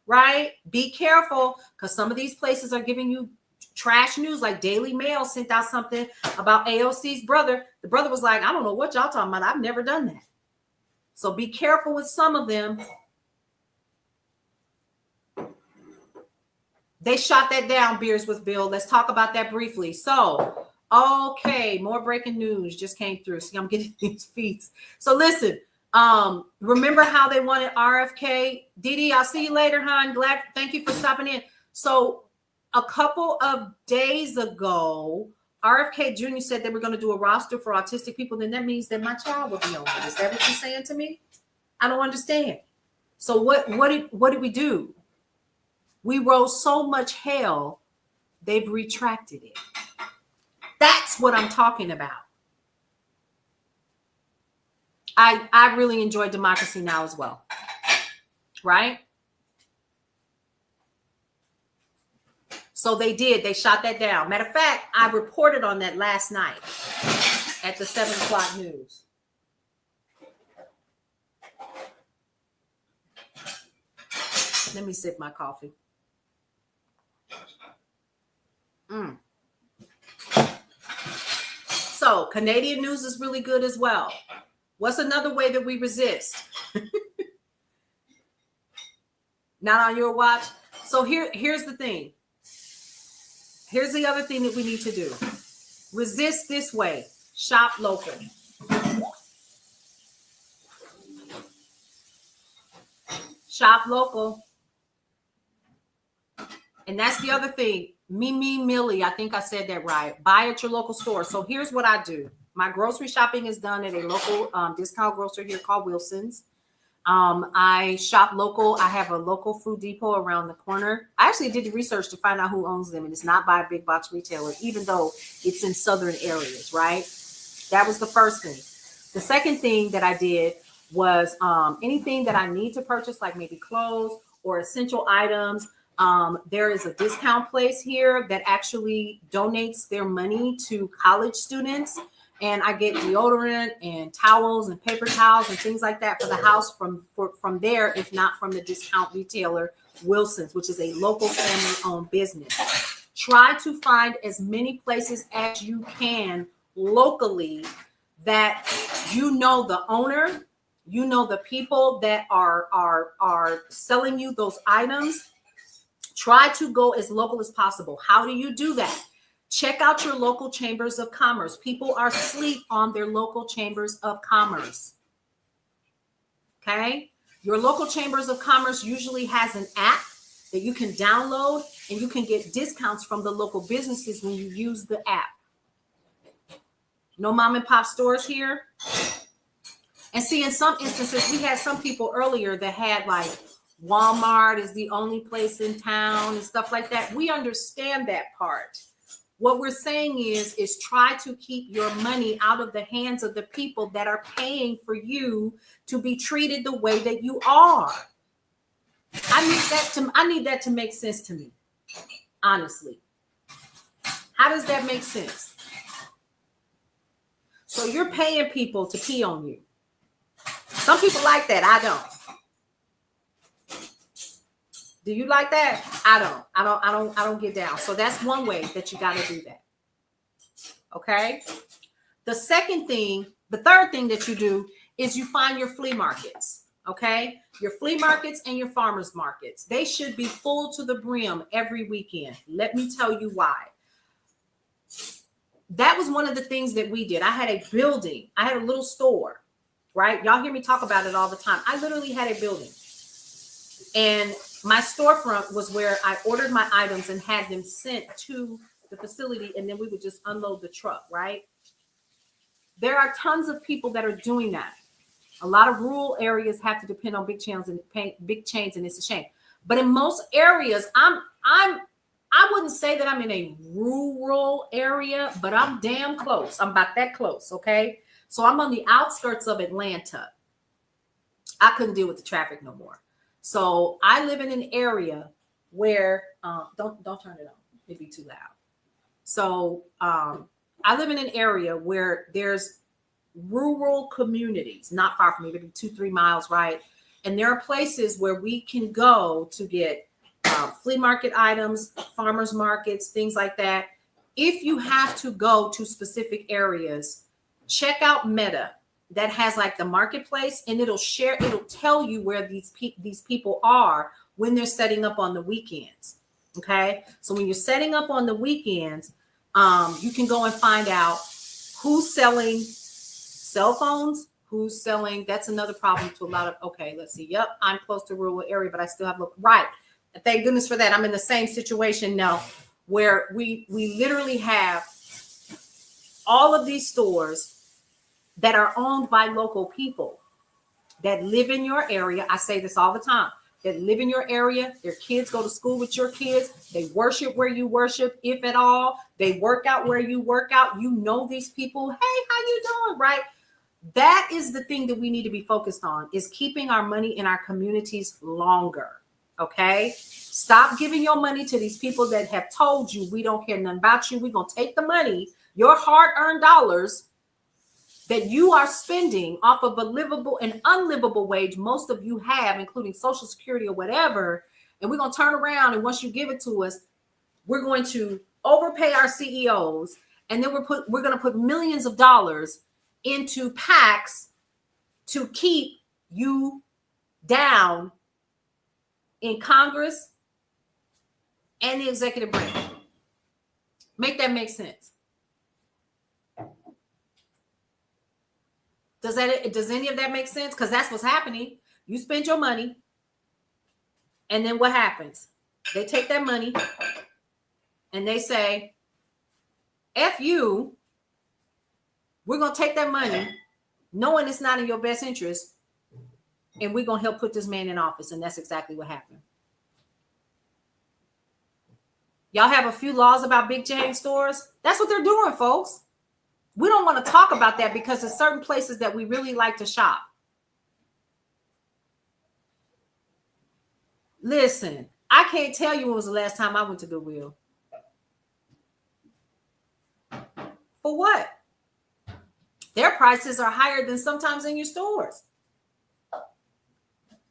right? Be careful because some of these places are giving you trash news. Like Daily Mail sent out something about AOC's brother. The brother was like, I don't know what y'all talking about. I've never done that. So be careful with some of them. They shot that down, Beers with Bill. Let's talk about that briefly. So, okay, more breaking news just came through. See, I'm getting these feeds. So listen, remember how they wanted RFK? Didi, I'll see you later, hon. Glad, thank you for stopping in. So a couple of days ago, RFK Jr. said they were going to do a roster for autistic people. Then that means that my child will be on it. Is that what you're saying to me? I don't understand. So what did we do? We rose so much hell, they've retracted it. That's what I'm talking about. I really enjoy Democracy Now! As well, right? So they did. They shot that down. Matter of fact, I reported on that last night at the 7 o'clock news. Let me sip my coffee. So Canadian news is really good as well. What's another way that we resist? Not on your watch. So here's the thing. Here's the other thing that we need to do. Resist this way. Shop local. Shop local. And that's the other thing. Millie, I think I said that right. Buy at your local store. So here's what I do. My grocery shopping is done at a local discount grocer here called Wilson's. I shop local. I have a local food depot around the corner. I actually did the research to find out who owns them, and it's not by a big box retailer, even though it's in southern areas, right? That was the first thing. The second thing that I did was anything that I need to purchase, like maybe clothes or essential items. There is a discount place here that actually donates their money to college students. And I get deodorant and towels and paper towels and things like that for the house from there, if not from the discount retailer Wilson's, which is a local family-owned business. Try to find as many places as you can locally that you know the owner, you know the people that are selling you those items. Try to go as local as possible. How do you do that? Check out your local chambers of commerce. People are asleep on their local chambers of commerce. Okay? Your local chambers of commerce usually has an app that you can download, and you can get discounts from the local businesses when you use the app. No mom and pop stores here. And see, in some instances, we had some people earlier that had like Walmart is the only place in town and stuff like that. We understand that part. What we're saying is try to keep your money out of the hands of the people that are paying for you to be treated the way that you are. I need that to make sense to me, honestly. How does that make sense? So you're paying people to pee on you. Some people like that. I don't. Do you like that? I don't get down. So that's one way that you got to do that. Okay. The third thing that you do is you find your flea markets. Okay. Your flea markets and your farmers markets. They should be full to the brim every weekend. Let me tell you why. That was one of the things that we did. I had a building. I had a little store, right? Y'all hear me talk about it all the time. I literally had a building. And my storefront was where I ordered my items and had them sent to the facility, and then we would just unload the truck, right? There are tons of people that are doing that. A lot of rural areas have to depend on big chains, and it's a shame. But in most areas, I wouldn't say that I'm in a rural area, but I'm damn close. I'm about that close, okay? So I'm on the outskirts of Atlanta. I couldn't deal with the traffic no more. So I live in an area where don't turn it on. It'd be too loud. So I live in an area where there's rural communities, not far from me, maybe 2-3 miles, right? And there are places where we can go to get flea market items, farmers markets, things like that. If you have to go to specific areas, check out Meta. That has like the marketplace, and it'll tell you where these people are when they're setting up on the weekends. Okay. So when you're setting up on the weekends, you can go and find out who's selling cell phones, who's selling. That's another problem to a lot of, okay, let's see. Yep. I'm close to a rural area, but I still have, right. Thank goodness for that. I'm in the same situation now where we literally have all of these stores that are owned by local people that live in your area. I say this all the time, that live in your area. Their kids go to school with your kids. They worship where you worship, if at all. They work out where you work out. You know these people. Hey, how you doing? Right? That is the thing that we need to be focused on, is keeping our money in our communities longer. Okay? Stop giving your money to these people that have told you, we don't care nothing about you. We're going to take the money, your hard-earned dollars, that you are spending off of a livable and unlivable wage most of you have, including Social Security or whatever, and we're going to turn around, and once you give it to us, we're going to overpay our CEOs, and then we're going to put millions of dollars into PACs to keep you down in Congress and the executive branch. Make that make sense? Does any of that make sense? Because that's what's happening. You spend your money, and then what happens? They take that money and they say, F you, we're going to take that money, knowing it's not in your best interest, and we're going to help put this man in office. And that's exactly what happened. Y'all have a few laws about big chain stores. That's what they're doing, folks. We don't want to talk about that because there's certain places that we really like to shop. Listen, I can't tell you when was the last time I went to Goodwill. For what? Their prices are higher than sometimes in your stores.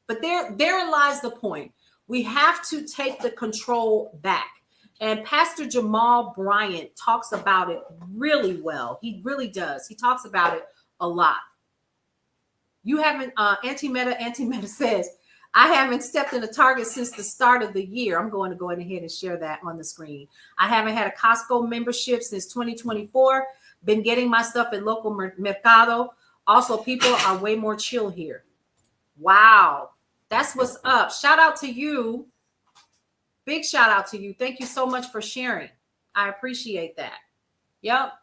But therein lies the point. We have to take the control back. And Pastor Jamal Bryant talks about it really well. He really does. He talks about it a lot. You haven't, Anti-Meta says, I haven't stepped in a Target since the start of the year. I'm going to go ahead and share that on the screen. I haven't had a Costco membership since 2024. Been getting my stuff at local Mercado. Also, people are way more chill here. Wow. That's what's up. Shout out to you. Big shout out to you. Thank you so much for sharing. I appreciate that. Yep.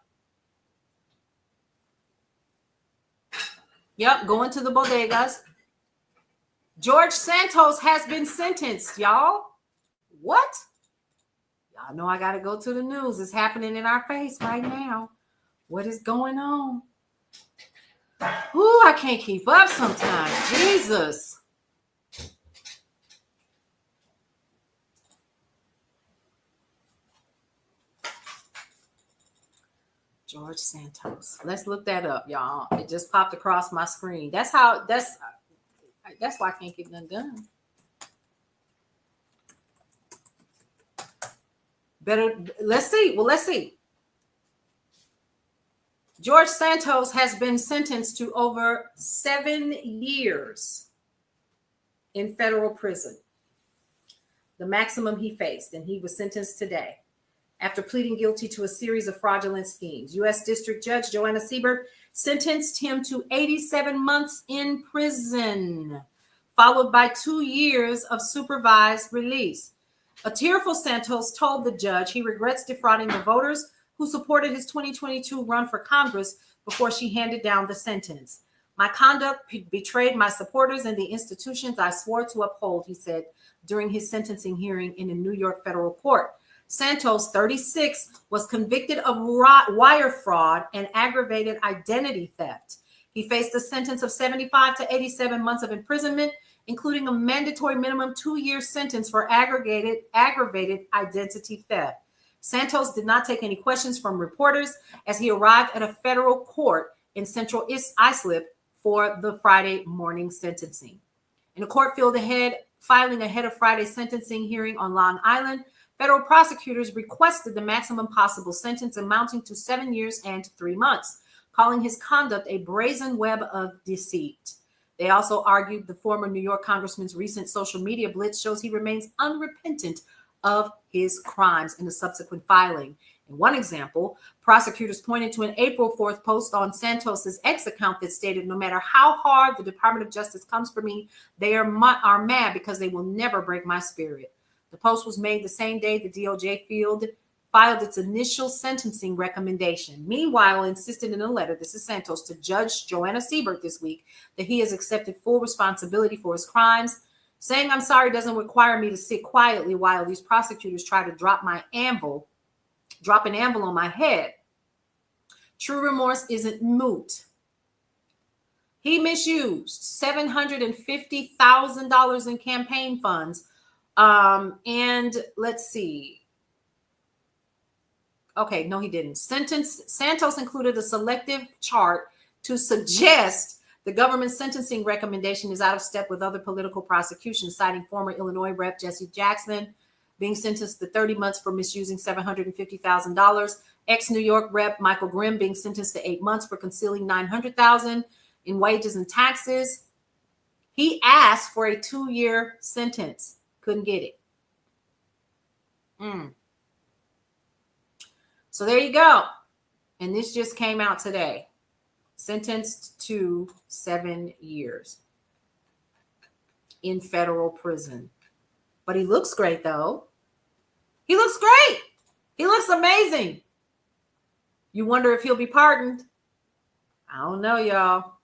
Going to the bodegas. George Santos has been sentenced, y'all. What? Y'all know I got to go to the news. It's happening in our face right now. What is going on? Ooh, I can't keep up sometimes. Jesus. George Santos. Let's look that up, y'all. It just popped across my screen. That's why I can't get nothing done. Let's see. George Santos has been sentenced to over 7 years in federal prison, the maximum he faced, and he was sentenced today after pleading guilty to a series of fraudulent schemes. U.S. District Judge Joanna Siebert sentenced him to 87 months in prison, followed by 2 years of supervised release. A tearful Santos told the judge he regrets defrauding the voters who supported his 2022 run for Congress before she handed down the sentence. My conduct betrayed my supporters and the institutions I swore to uphold, he said during his sentencing hearing in a New York federal court. Santos, 36, was convicted of wire fraud and aggravated identity theft. He faced a sentence of 75 to 87 months of imprisonment, including a mandatory minimum 2-year sentence for aggravated identity theft. Santos did not take any questions from reporters as he arrived at a federal court in Central Islip for the Friday morning sentencing. In a court filing ahead of Friday's sentencing hearing on Long Island, federal prosecutors requested the maximum possible sentence amounting to 7 years and 3 months, calling his conduct a brazen web of deceit. They also argued the former New York congressman's recent social media blitz shows he remains unrepentant of his crimes in the subsequent filing. In one example, prosecutors pointed to an April 4th post on Santos's X account that stated, "No matter how hard the Department of Justice comes for me, they are mad because they will never break my spirit." The post was made the same day the DOJ filed its initial sentencing recommendation. Meanwhile, insisted in a letter, this is Santos, to Judge Joanna Siebert this week, that he has accepted full responsibility for his crimes. Saying I'm sorry doesn't require me to sit quietly while these prosecutors try to drop an anvil on my head. True remorse isn't moot. He misused $750,000 in campaign funds. And let's see. Okay, no, he didn't. Santos included a selective chart to suggest the government's sentencing recommendation is out of step with other political prosecutions, citing former Illinois Rep. Jesse Jackson being sentenced to 30 months for misusing $750,000. Ex-New York Rep. Michael Grimm being sentenced to 8 months for concealing $900,000 in wages and taxes. He asked for a 2-year sentence. Couldn't get it. So there you go. And this just came out today. Sentenced to 7 years in federal prison. But he looks great, though. He looks great. He looks amazing. You wonder if he'll be pardoned? I don't know, y'all.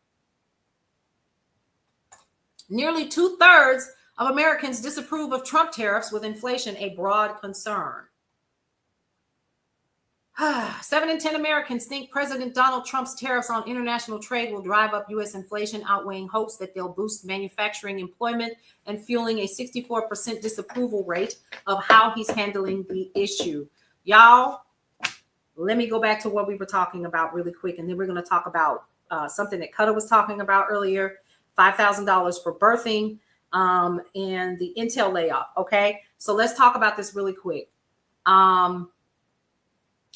Nearly 2/3 of Americans disapprove of Trump tariffs, with inflation a broad concern. 7 in 10 Americans think President Donald Trump's tariffs on international trade will drive up U.S. inflation, outweighing hopes that they'll boost manufacturing employment and fueling a 64% disapproval rate of how he's handling the issue. Y'all, let me go back to what we were talking about really quick, and then we're going to talk about something that Cutter was talking about earlier, $5,000 for birthing and the Intel layoff. Okay, so let's talk about this really quick.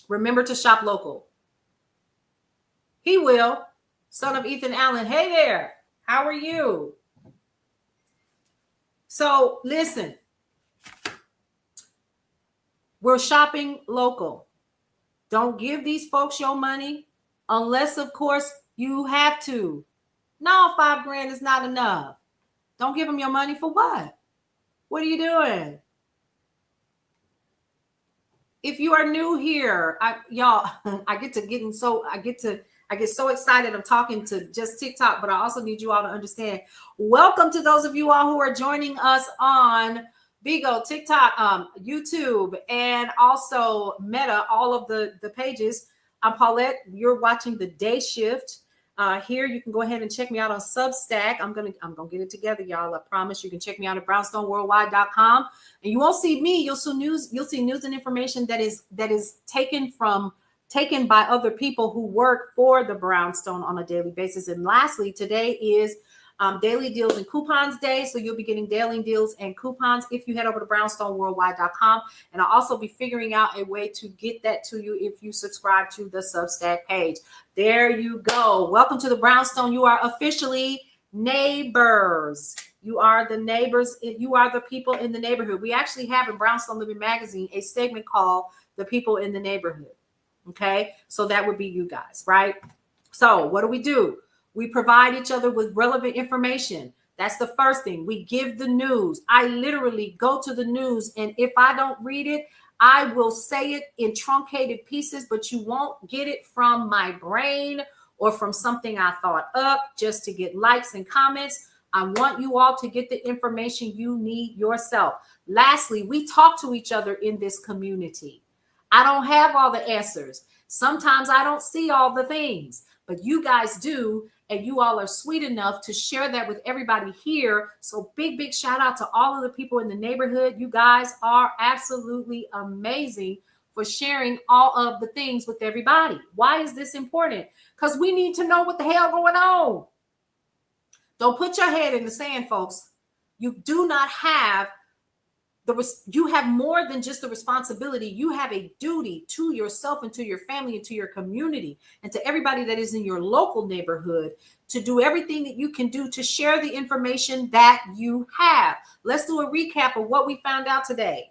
Remember to shop local. He will. Son of Ethan Allen. Hey there. How are you? So listen, we're shopping local. Don't give these folks your money unless, of course, you have to. No, $5,000 is not enough. Don't give them your money for what? What are you doing? If you are new here, I get so excited. I'm talking to just TikTok, but I also need you all to understand. Welcome to those of you all who are joining us on Bigo, TikTok, YouTube, and also Meta, all of the pages. I'm Paulette. You're watching the Day Shift. Here you can go ahead and check me out on Substack. I'm gonna get it together, y'all. I promise. You can check me out at brownstoneworldwide.com, and you won't see me. You'll see news and information that is taken by other people who work for the Brownstone on a daily basis. And lastly, today is daily deals and coupons day. So you'll be getting daily deals and coupons if you head over to brownstoneworldwide.com. And I'll also be figuring out a way to get that to you if you subscribe to the Substack page. There you go. Welcome to the Brownstone. You are officially neighbors. You are the neighbors. You are the people in the neighborhood. We actually have in Brownstone Living Magazine a segment called The People in the Neighborhood. Okay. So that would be you guys, right? So what do? We provide each other with relevant information. That's the first thing. We give the news. I literally go to the news, and if I don't read it, I will say it in truncated pieces, but you won't get it from my brain or from something I thought up just to get likes and comments. I want you all to get the information you need yourself. Lastly, we talk to each other in this community. I don't have all the answers. Sometimes I don't see all the things, but you guys do. And you all are sweet enough to share that with everybody here. So big shout out to all of the people in the neighborhood. You guys are absolutely amazing for sharing all of the things with everybody. Why is this important? Because we need to know what the hell going on. Don't put your head in the sand, folks. You do not have you have more than just the responsibility. You have a duty to yourself and to your family and to your community and to everybody that is in your local neighborhood to do everything that you can do to share the information that you have. Let's do a recap of what we found out today.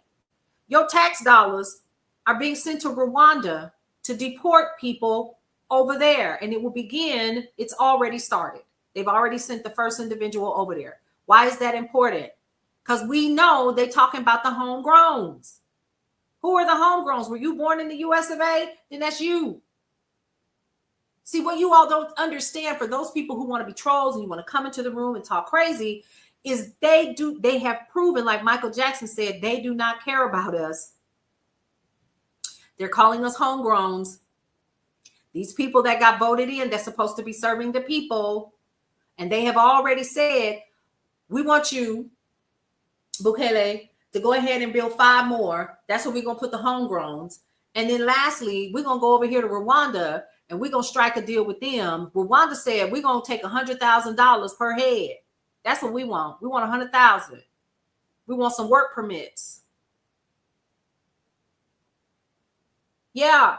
Your tax dollars are being sent to Rwanda to deport people over there, and it will begin. It's already started. They've already sent the first individual over there. Why is that important? Because we know they're talking about the homegrowns. Who are the homegrowns? Were you born in the US of A? Then that's you. See, what you all don't understand, for those people who want to be trolls and you want to come into the room and talk crazy, is they have proven, like Michael Jackson said, they do not care about us. They're calling us homegrowns. These people that got voted in, that's supposed to be serving the people. And they have already said, we want you, Bukele, to go ahead and build 5 more. That's where we're going to put the homegrowns. And then lastly, we're going to go over here to Rwanda and we're going to strike a deal with them. Rwanda said we're going to take $100,000 per head. That's what we want. We want $100,000. We want some work permits. Yeah.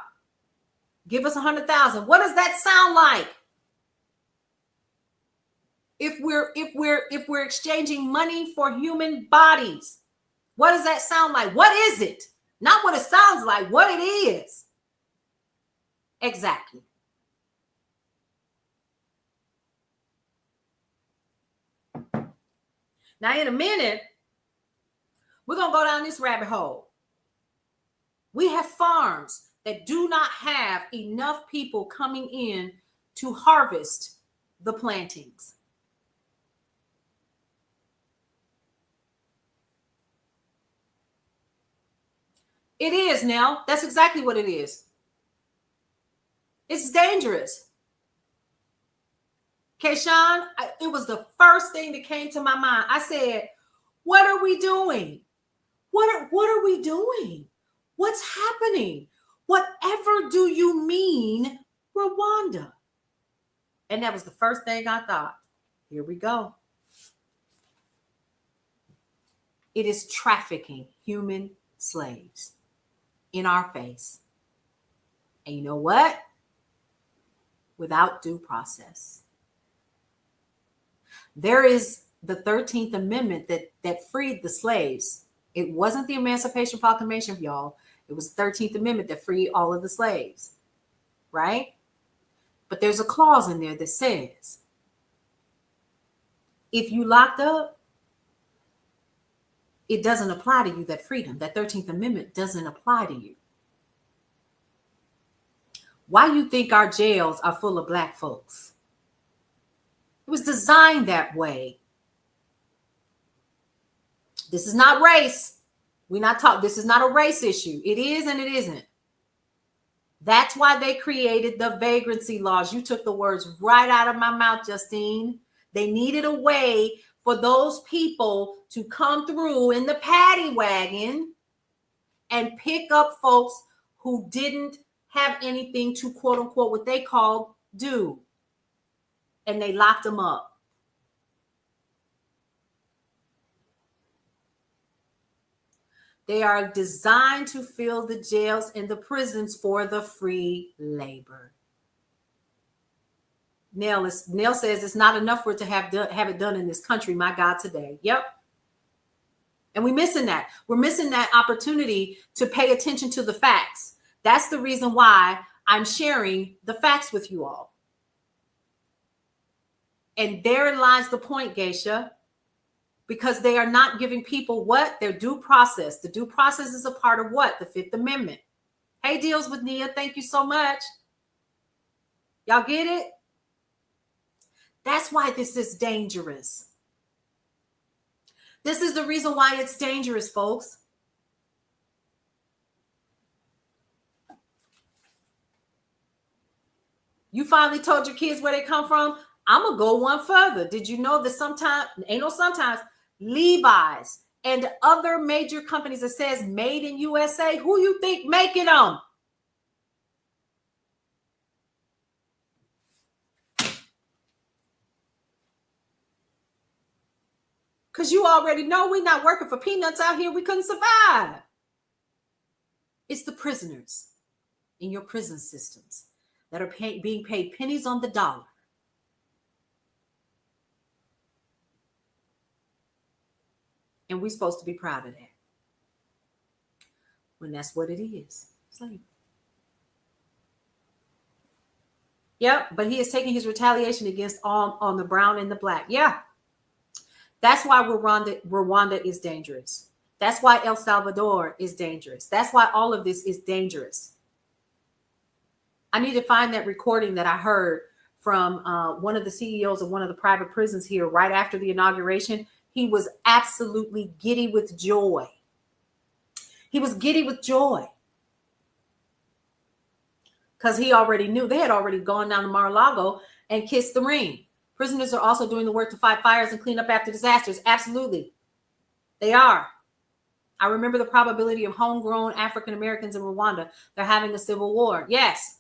Give us $100,000. What does that sound like? If we're exchanging money for human bodies, what does that sound like? What is it? Not what it sounds like, what it is. Exactly. Now, in a minute, we're going to go down this rabbit hole. We have farms that do not have enough people coming in to harvest the plantings. It is now. That's exactly what it is. It's dangerous. Kayshawn, it was the first thing that came to my mind. I said, what are we doing? What are we doing? What's happening? Whatever do you mean, Rwanda? And that was the first thing I thought. Here we go. It is trafficking human slaves in our face. And you know what? Without due process. There is the 13th Amendment that freed the slaves. It wasn't the Emancipation Proclamation, y'all. It was the 13th Amendment that freed all of the slaves, right? But there's a clause in there that says, if you locked up, it doesn't apply to you, that freedom. That 13th Amendment doesn't apply to you. Why you think our jails are full of Black folks? It was designed that way. This is not race. We're not talking. This is not a race issue. It is and it isn't. That's why they created the vagrancy laws. You took the words right out of my mouth, Justine. They needed a way for those people to come through in the paddy wagon and pick up folks who didn't have anything to, quote unquote, what they called do. And they locked them up. They are designed to fill the jails and the prisons for the free labor. Nell says it's not enough for it to have it done in this country. My God, today. Yep. And we're missing that. We're missing that opportunity to pay attention to the facts. That's the reason why I'm sharing the facts with you all. And therein lies the point, Geisha, because they are not giving people what? Their due process. The due process is a part of what? The Fifth Amendment. Hey, Deals with Nia, thank you so much. Y'all get it? That's why this is dangerous. This is the reason why it's dangerous, folks. You finally told your kids where they come from? I'm going to go one further. Did you know that sometimes Levi's and other major companies that says made in USA, who you think making them? Because you already know we're not working for peanuts out here. We couldn't survive. It's the prisoners in your prison systems that are being paid pennies on the dollar. And we're supposed to be proud of that. When that's what it is. Slavery. Yep, but he is taking his retaliation against all on the brown and the Black. Yeah. That's why Rwanda is dangerous. That's why El Salvador is dangerous. That's why all of this is dangerous. I need to find that recording that I heard from one of the CEOs of one of the private prisons here right after the inauguration. He was absolutely giddy with joy. He was giddy with joy. Because he already knew they had already gone down to Mar-a-Lago and kissed the ring. Prisoners are also doing the work to fight fires and clean up after disasters. Absolutely. They are. I remember the probability of homegrown African Americans in Rwanda. They're having a civil war. Yes.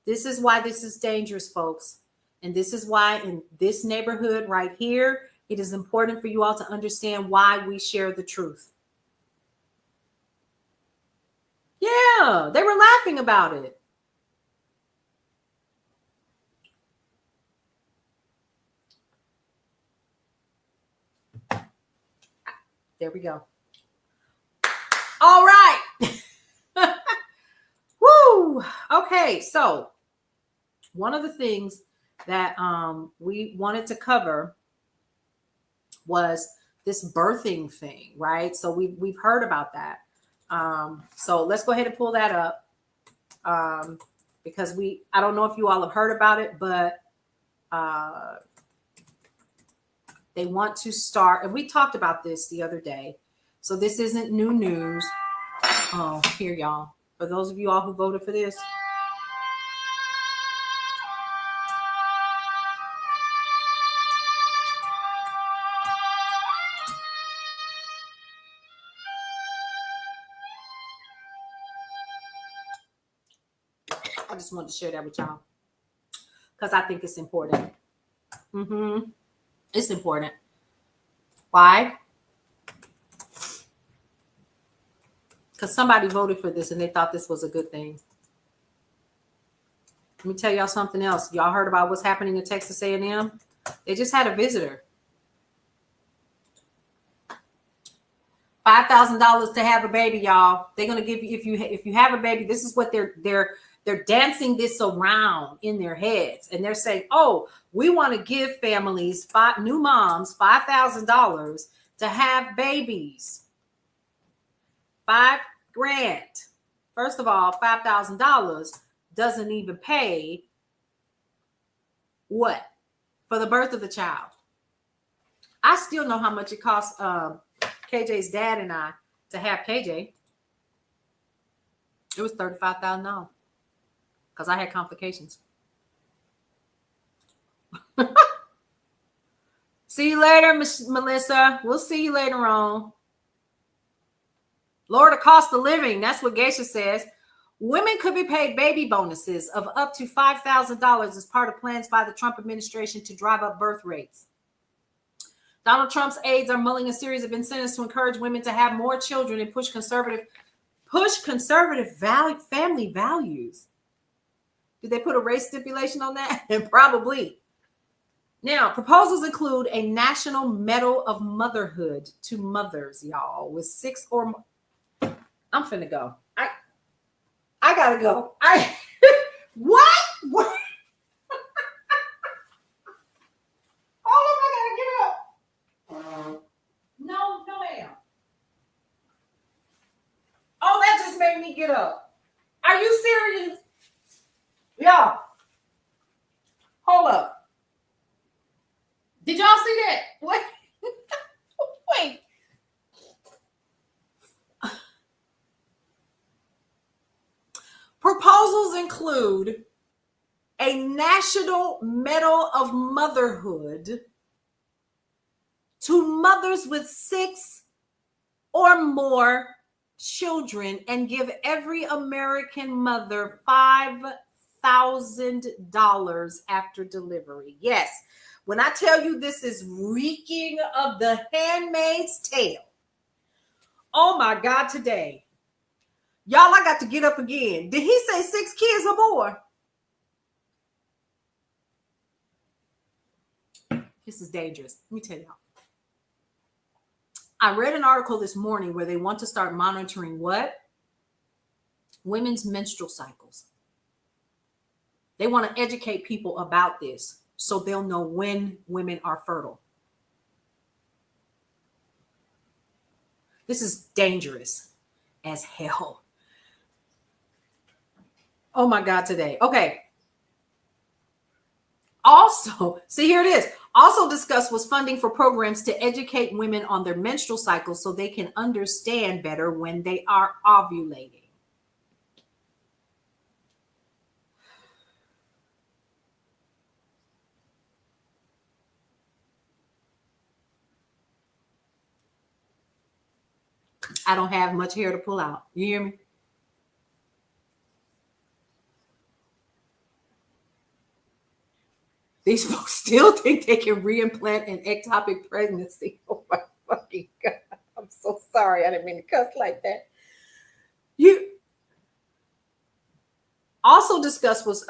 This is why this is dangerous, folks. And this is why in this neighborhood right here, it is important for you all to understand why we share the truth. Yeah, they were laughing about it. There we go. All right. Woo. Okay, so one of the things that we wanted to cover was this birthing thing, right? So we've heard about that. So let's go ahead and pull that up because I don't know if you all have heard about it, but they want to start, and we talked about this the other day. So this isn't new news. Oh, here, y'all. For those of you all who voted for this, I just wanted to share that with y'all because I think it's important. It's important. Why? Because somebody voted for this and they thought this was a good thing. Let me tell y'all something else. Y'all heard about what's happening in Texas A&M? They just had a visitor. $5,000 to have a baby, y'all. They're gonna give you if you have a baby. This is what they're dancing this around in their heads, and they're saying, "Oh, we want to give families new moms $5,000 to have babies. $5,000. First of all, $5,000 doesn't even pay what for the birth of the child. I still know how much it costs KJ's dad and I to have KJ. It was $35,000 because I had complications. See you later, Miss Melissa. We'll see you later on. Lower the cost of living. That's what Geisha says. Women could be paid baby bonuses of up to $5,000 as part of plans by the Trump administration to drive up birth rates. Donald Trump's aides are mulling a series of incentives to encourage women to have more children and push conservative family values. Did they put a race stipulation on that? And probably. Now, proposals include a national medal of motherhood to mothers, y'all, with 6 or more. I'm finna go. I gotta go. What? No, ma'am. Oh, that just made me get up. Are you serious? Y'all. Hold up. Did y'all see that? What? Wait. Proposals include a national medal of motherhood to mothers with 6 or more children and give every American mother $5,000 after delivery. Yes, when I tell you this is reeking of the Handmaid's Tale. Oh my God, today. Y'all, I got to get up again. Did he say 6 kids or more? This is dangerous. Let me tell y'all. I read an article this morning where they want to start monitoring what? Women's menstrual cycles. They want to educate people about this so they'll know when women are fertile. This is dangerous as hell. Oh my God, today. Okay. Also, see, here it is. Also discussed was funding for programs to educate women on their menstrual cycles so they can understand better when they are ovulating. I don't have much hair to pull out. You hear me? These folks still think they can reimplant an ectopic pregnancy. Oh my fucking God. I'm so sorry. I didn't mean to cuss like that. You also discussed was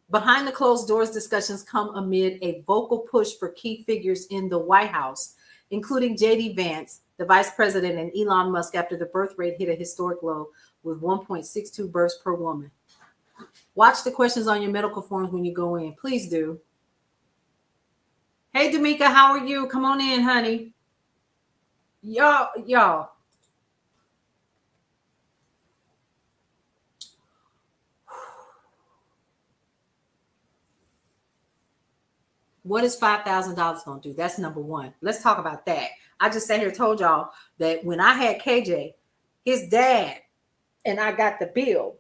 behind the closed doors discussions come amid a vocal push for key figures in the White House, including J.D. Vance, the vice president, and Elon Musk after the birth rate hit a historic low with 1.62 births per woman. Watch the questions on your medical forms when you go in. Please do. Hey, D'Amica, how are you? Come on in, honey. Y'all. What is $5,000 going to do? That's number one. Let's talk about that. I just sat here and told y'all that when I had KJ, his dad and I got the bill.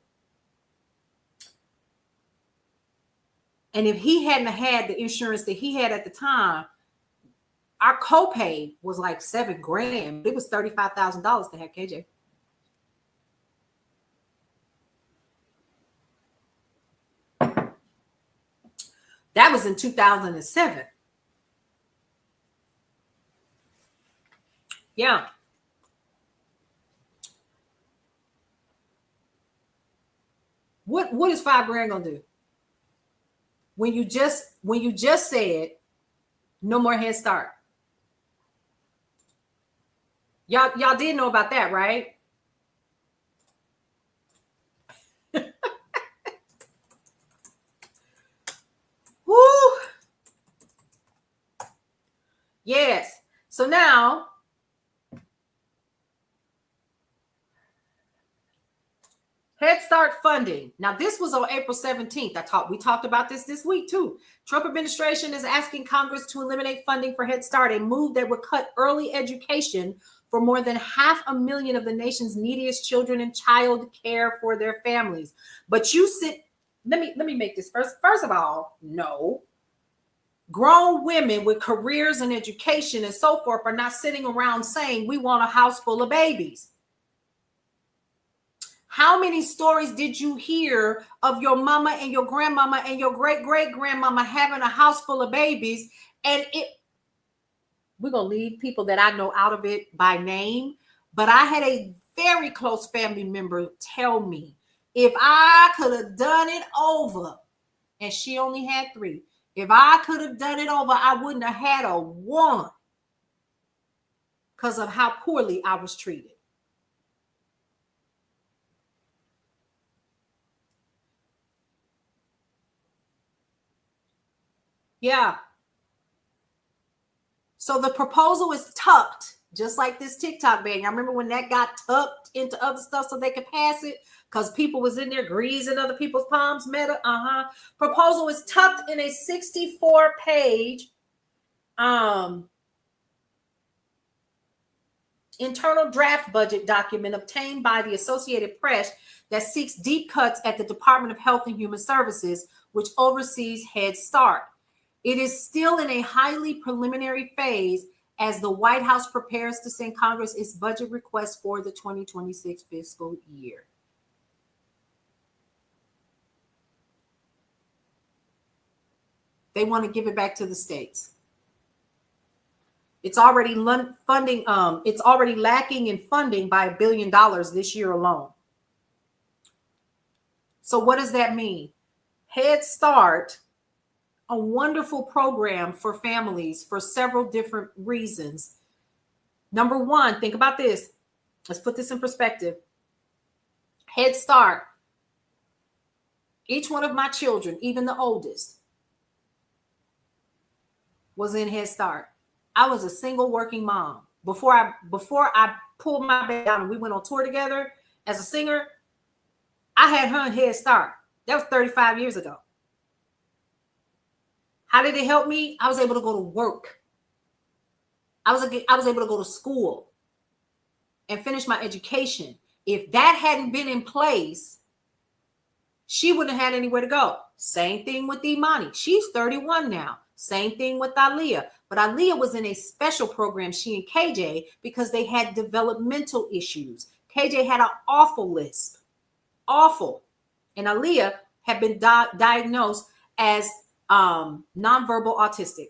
And if he hadn't had the insurance that he had at the time, our copay was like $7,000. It was $35,000 to have KJ. That was in 2007. Yeah. What is $5,000 gonna do? When you just said no more Head Start. Y'all did know about that, right? Woo! Yes. So now Head Start funding. Now, this was on April 17th. We talked about this week too. Trump administration is asking Congress to eliminate funding for Head Start, a move that would cut early education for more than 500,000 of the nation's neediest children and child care for their families. But let me make this first. First of all, no. Grown women with careers and education and so forth are not sitting around saying we want a house full of babies. How many stories did you hear of your mama and your grandmama and your great-great-grandmama having a house full of babies? And we're going to leave people that I know out of it by name, but I had a very close family member tell me, if I could have done it over, and she only had 3, if I could have done it over, I wouldn't have had a one because of how poorly I was treated. Yeah. So the proposal is tucked, just like this TikTok ban. I remember when that got tucked into other stuff so they could pass it because people was in there greasing other people's palms. Proposal is tucked in a 64-page internal draft budget document obtained by the Associated Press that seeks deep cuts at the Department of Health and Human Services, which oversees Head Start. It is still in a highly preliminary phase as the White House prepares to send Congress its budget request for the 2026 fiscal year. They want to give it back to the states. It's already funding. It's already lacking in funding by $1 billion this year alone. So what does that mean? Head Start, a wonderful program for families for several different reasons. Number one, think about this. Let's put this in perspective. Head Start. Each one of my children, even the oldest, was in Head Start. I was a single working mom. Before I pulled my baby out and we went on tour together as a singer, I had her in Head Start. That was 35 years ago. How did it help me? I was able to go to work. I was able to go to school and finish my education. If that hadn't been in place, she wouldn't have had anywhere to go. Same thing with Imani. She's 31 now. Same thing with Aaliyah. But Aaliyah was in a special program, she and KJ, because they had developmental issues. KJ had an awful lisp. Awful. And Aaliyah had been diagnosed as nonverbal autistic.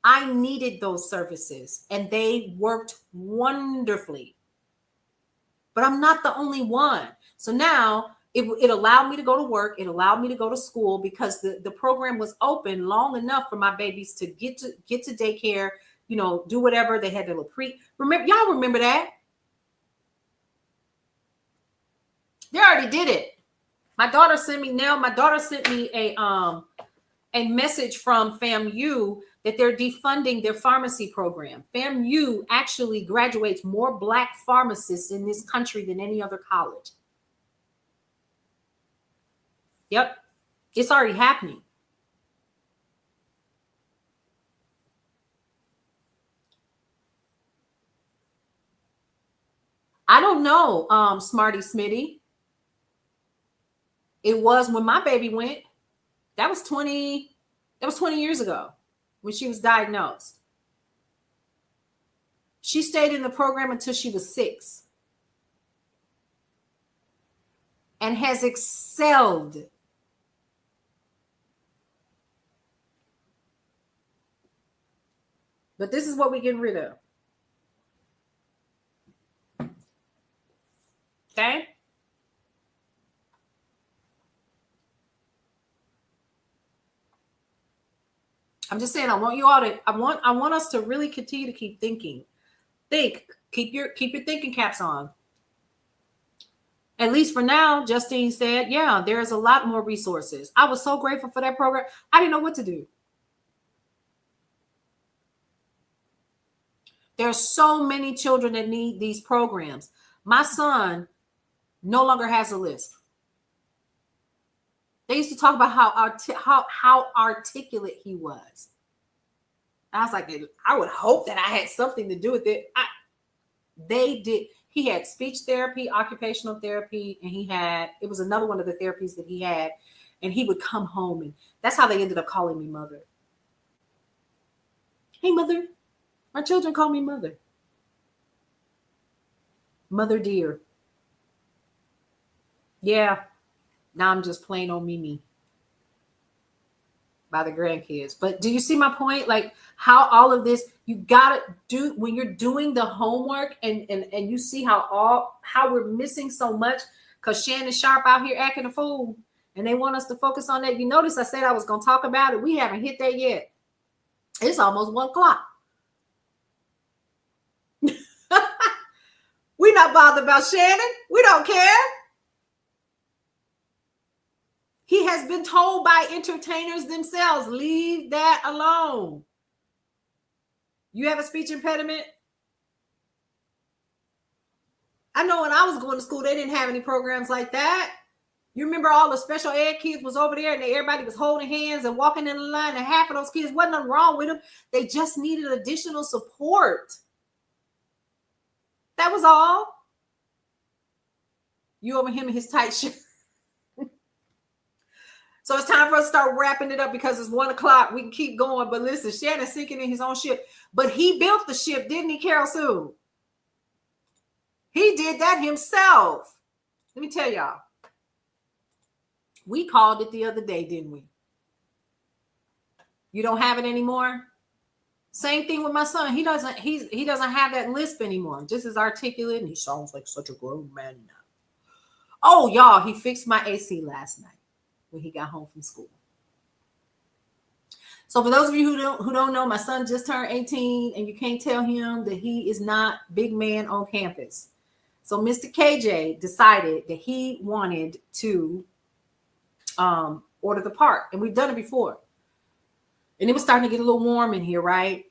I needed those services and they worked wonderfully. But I'm not the only one. So now it allowed me to go to work. It allowed me to go to school because the program was open long enough for my babies to get to daycare, do whatever. They had their little y'all remember that? They already did it. My daughter sent me a message from FAMU that they're defunding their pharmacy program. FAMU actually graduates more Black pharmacists in this country than any other college. Yep, it's already happening. I don't know, Smarty Smitty. It was when my baby went. That was 20 years ago when she was diagnosed. She stayed in the program until she was 6 and has excelled. But this is what we're getting rid of. Okay? I'm just saying, I want you all to, I want us to really continue to keep thinking. Think, keep your thinking caps on. At least for now, Justine said, yeah, there's a lot more resources. I was so grateful for that program. I didn't know what to do. There's so many children that need these programs. My son no longer has a lisp. They used to talk about how articulate he was. I was like, I would hope that I had something to do with it. They did. He had speech therapy, occupational therapy, and it was another one of the therapies that he had. And he would come home, and that's how they ended up calling me mother. Hey, mother. My children call me mother. Mother dear. Yeah. Now I'm just plain old Mimi by the grandkids. But do you see my point? Like how all of this, you gotta do when you're doing the homework and you see how we're missing so much because Shannon Sharp out here acting a fool and they want us to focus on that. You notice I said I was gonna talk about it. We haven't hit that yet. It's almost 1 o'clock. We're not bothered about Shannon. We don't care. He has been told by entertainers themselves, leave that alone. You have a speech impediment? I know when I was going to school, they didn't have any programs like that. You remember all the special ed kids was over there and everybody was holding hands and walking in the line, and half of those kids wasn't nothing wrong with them. They just needed additional support. That was all. You over him in his tight shirt. So it's time for us to start wrapping it up because it's 1 o'clock. We can keep going. But listen, Shannon's sinking in his own ship. But he built the ship, didn't he, Carol Sue? He did that himself. Let me tell y'all. We called it the other day, didn't we? You don't have it anymore? Same thing with my son. He doesn't have that lisp anymore. Just as articulate, and he sounds like such a grown man now. Oh, y'all, he fixed my AC last night when he got home from school. So for those of you who don't know, my son just turned 18, and you can't tell him that he is not big man on campus. So Mr. KJ decided that he wanted to order the part, and we've done it before. And it was starting to get a little warm in here, right?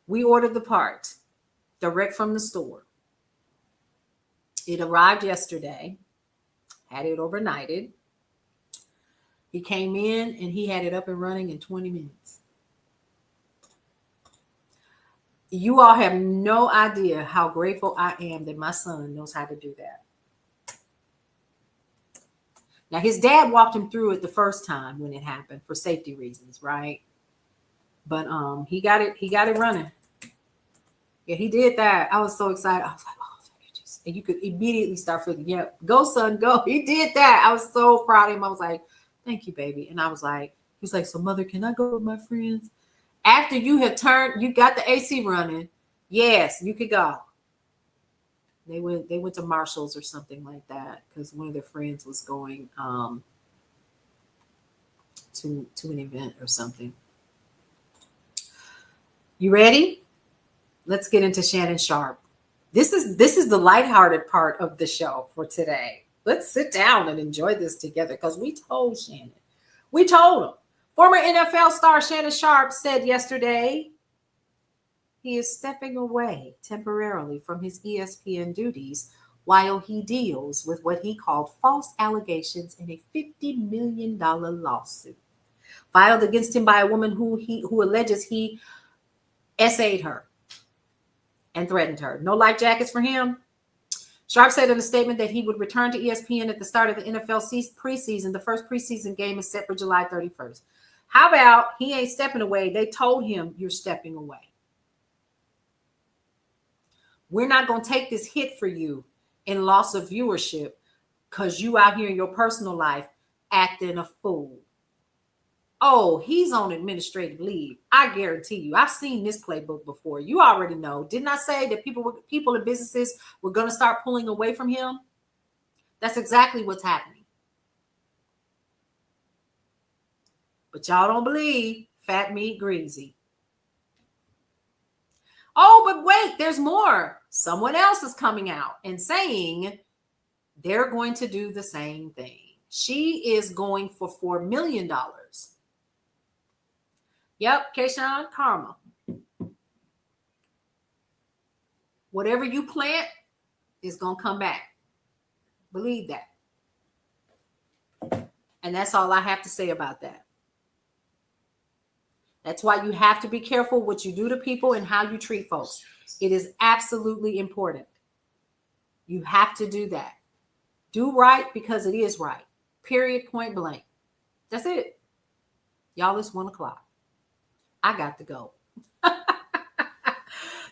We ordered the part direct from the store. It arrived yesterday, had it overnighted. He came in and he had it up and running in 20 minutes. You all have no idea how grateful I am that my son knows how to do that. Now, his dad walked him through it the first time when it happened for safety reasons, right? But he got it running. Yeah, he did that. I was so excited. I was like, oh, thank you, Jesus. And you could immediately start feeling, yeah, go, son, go. He did that. I was so proud of him. I was like, thank you, baby. And I was like, he was like, so mother, can I go with my friends? After you have you got the AC running, yes, you could go. They went to Marshall's or something like that because one of their friends was going to an event or something. You ready? Let's get into Shannon Sharp. This is the lighthearted part of the show for today. Let's sit down and enjoy this together because we told Shannon. We told him. Former NFL star Shannon Sharp said yesterday he is stepping away temporarily from his ESPN duties while he deals with what he called false allegations in a $50 million lawsuit filed against him by a woman who alleges he essayed her. and threatened her. No life jackets for him. Sharp said in a statement that he would return to ESPN at the start of the NFL preseason. The first preseason game is set for July 31st. How about he ain't stepping away? They told him you're stepping away. We're not going to take this hit for you in loss of viewership because you out here in your personal life acting a fool. Oh, he's on administrative leave. I guarantee you. I've seen this playbook before. You already know. Didn't I say that people and businesses were going to start pulling away from him? That's exactly what's happening. But y'all don't believe fat meat greasy. Oh, but wait, there's more. Someone else is coming out and saying they're going to do the same thing. She is going for $4 million. Yep, Kayshawn, karma. Whatever you plant is going to come back. Believe that. And that's all I have to say about that. That's why you have to be careful what you do to people and how you treat folks. It is absolutely important. You have to do that. Do right because it is right. Period, point blank. That's it. Y'all, it's 1 o'clock. I got to go.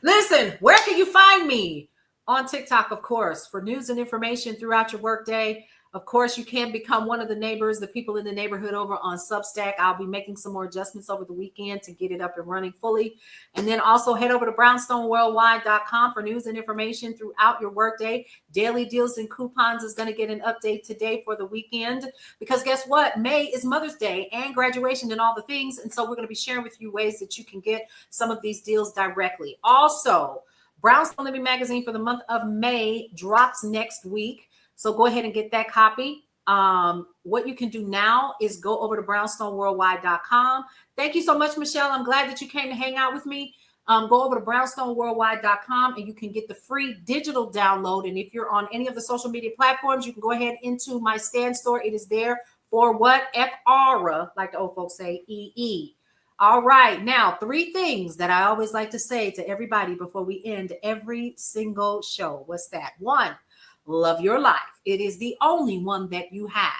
Listen, where can you find me? On TikTok, of course, for news and information throughout your workday. Of course, you can become one of the neighbors, the people in the neighborhood over on Substack. I'll be making some more adjustments over the weekend to get it up and running fully. And then also head over to brownstoneworldwide.com for news and information throughout your workday. Daily deals and coupons is going to get an update today for the weekend because guess what? May is Mother's Day and graduation and all the things. And so we're going to be sharing with you ways that you can get some of these deals directly. Also, Brownstone Living Magazine for the month of May drops next week. So go ahead and get that copy. What you can do now is go over to brownstoneworldwide.com. Thank you so much, Michelle. I'm glad that you came to hang out with me. Go over to brownstoneworldwide.com and you can get the free digital download. And if you're on any of the social media platforms, you can go ahead into my stand store. It is there for what? F-R-A, like the old folks say, E-E. All right. Now, 3 things that I always like to say to everybody before we end every single show. What's that? 1, love your life. It is the only one that you have.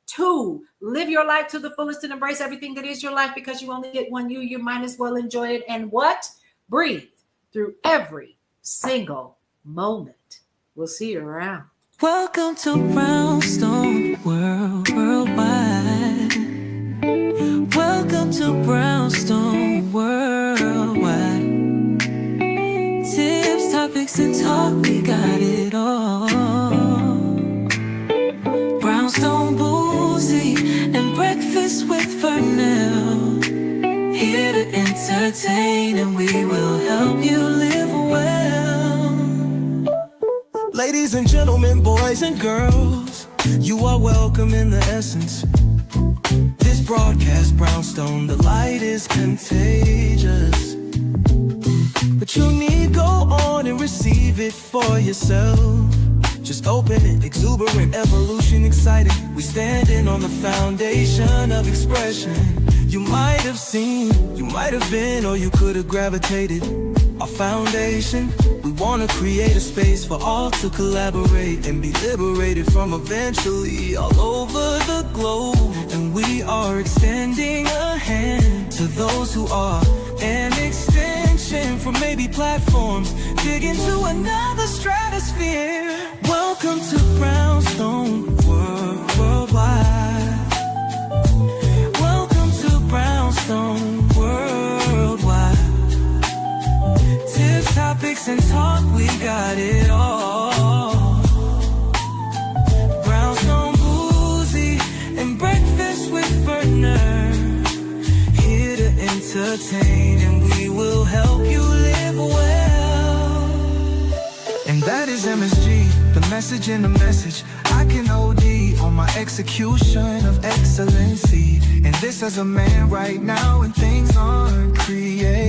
2, live your life to the fullest and embrace everything that is your life because you only get one you might as well enjoy it. And what? Breathe through every single moment. We'll see you around. Welcome to Brownstone Worldwide. Welcome to Brownstone Worldwide. Tips, topics, and talk, we got it all. Brownstone Boozy and Breakfast with Vernell. Here to entertain and we will help you live well. Ladies and gentlemen, boys and girls, you are welcome in the essence. This broadcast, Brownstone, the light is contagious. But you need go on and receive it for yourself. Just open it, exuberant, evolution, exciting. We standing on the foundation of expression. You might have seen, you might have been, or you could have gravitated. Our foundation, we want to create a space for all to collaborate and be liberated from eventually all over the globe. And we are extending a hand to those who are an extension from maybe platforms, dig into another stratosphere. Welcome to Brownstone Worldwide. Welcome to Brownstone Worldwide. Tips, topics, and talk, we got it all. Brownstone Boozy and Breakfast with Vernell. Here to entertain and we will help you live well. And that is MSG, the message in the message. I can OD on my execution of excellency. And this as a man right now and things aren't created.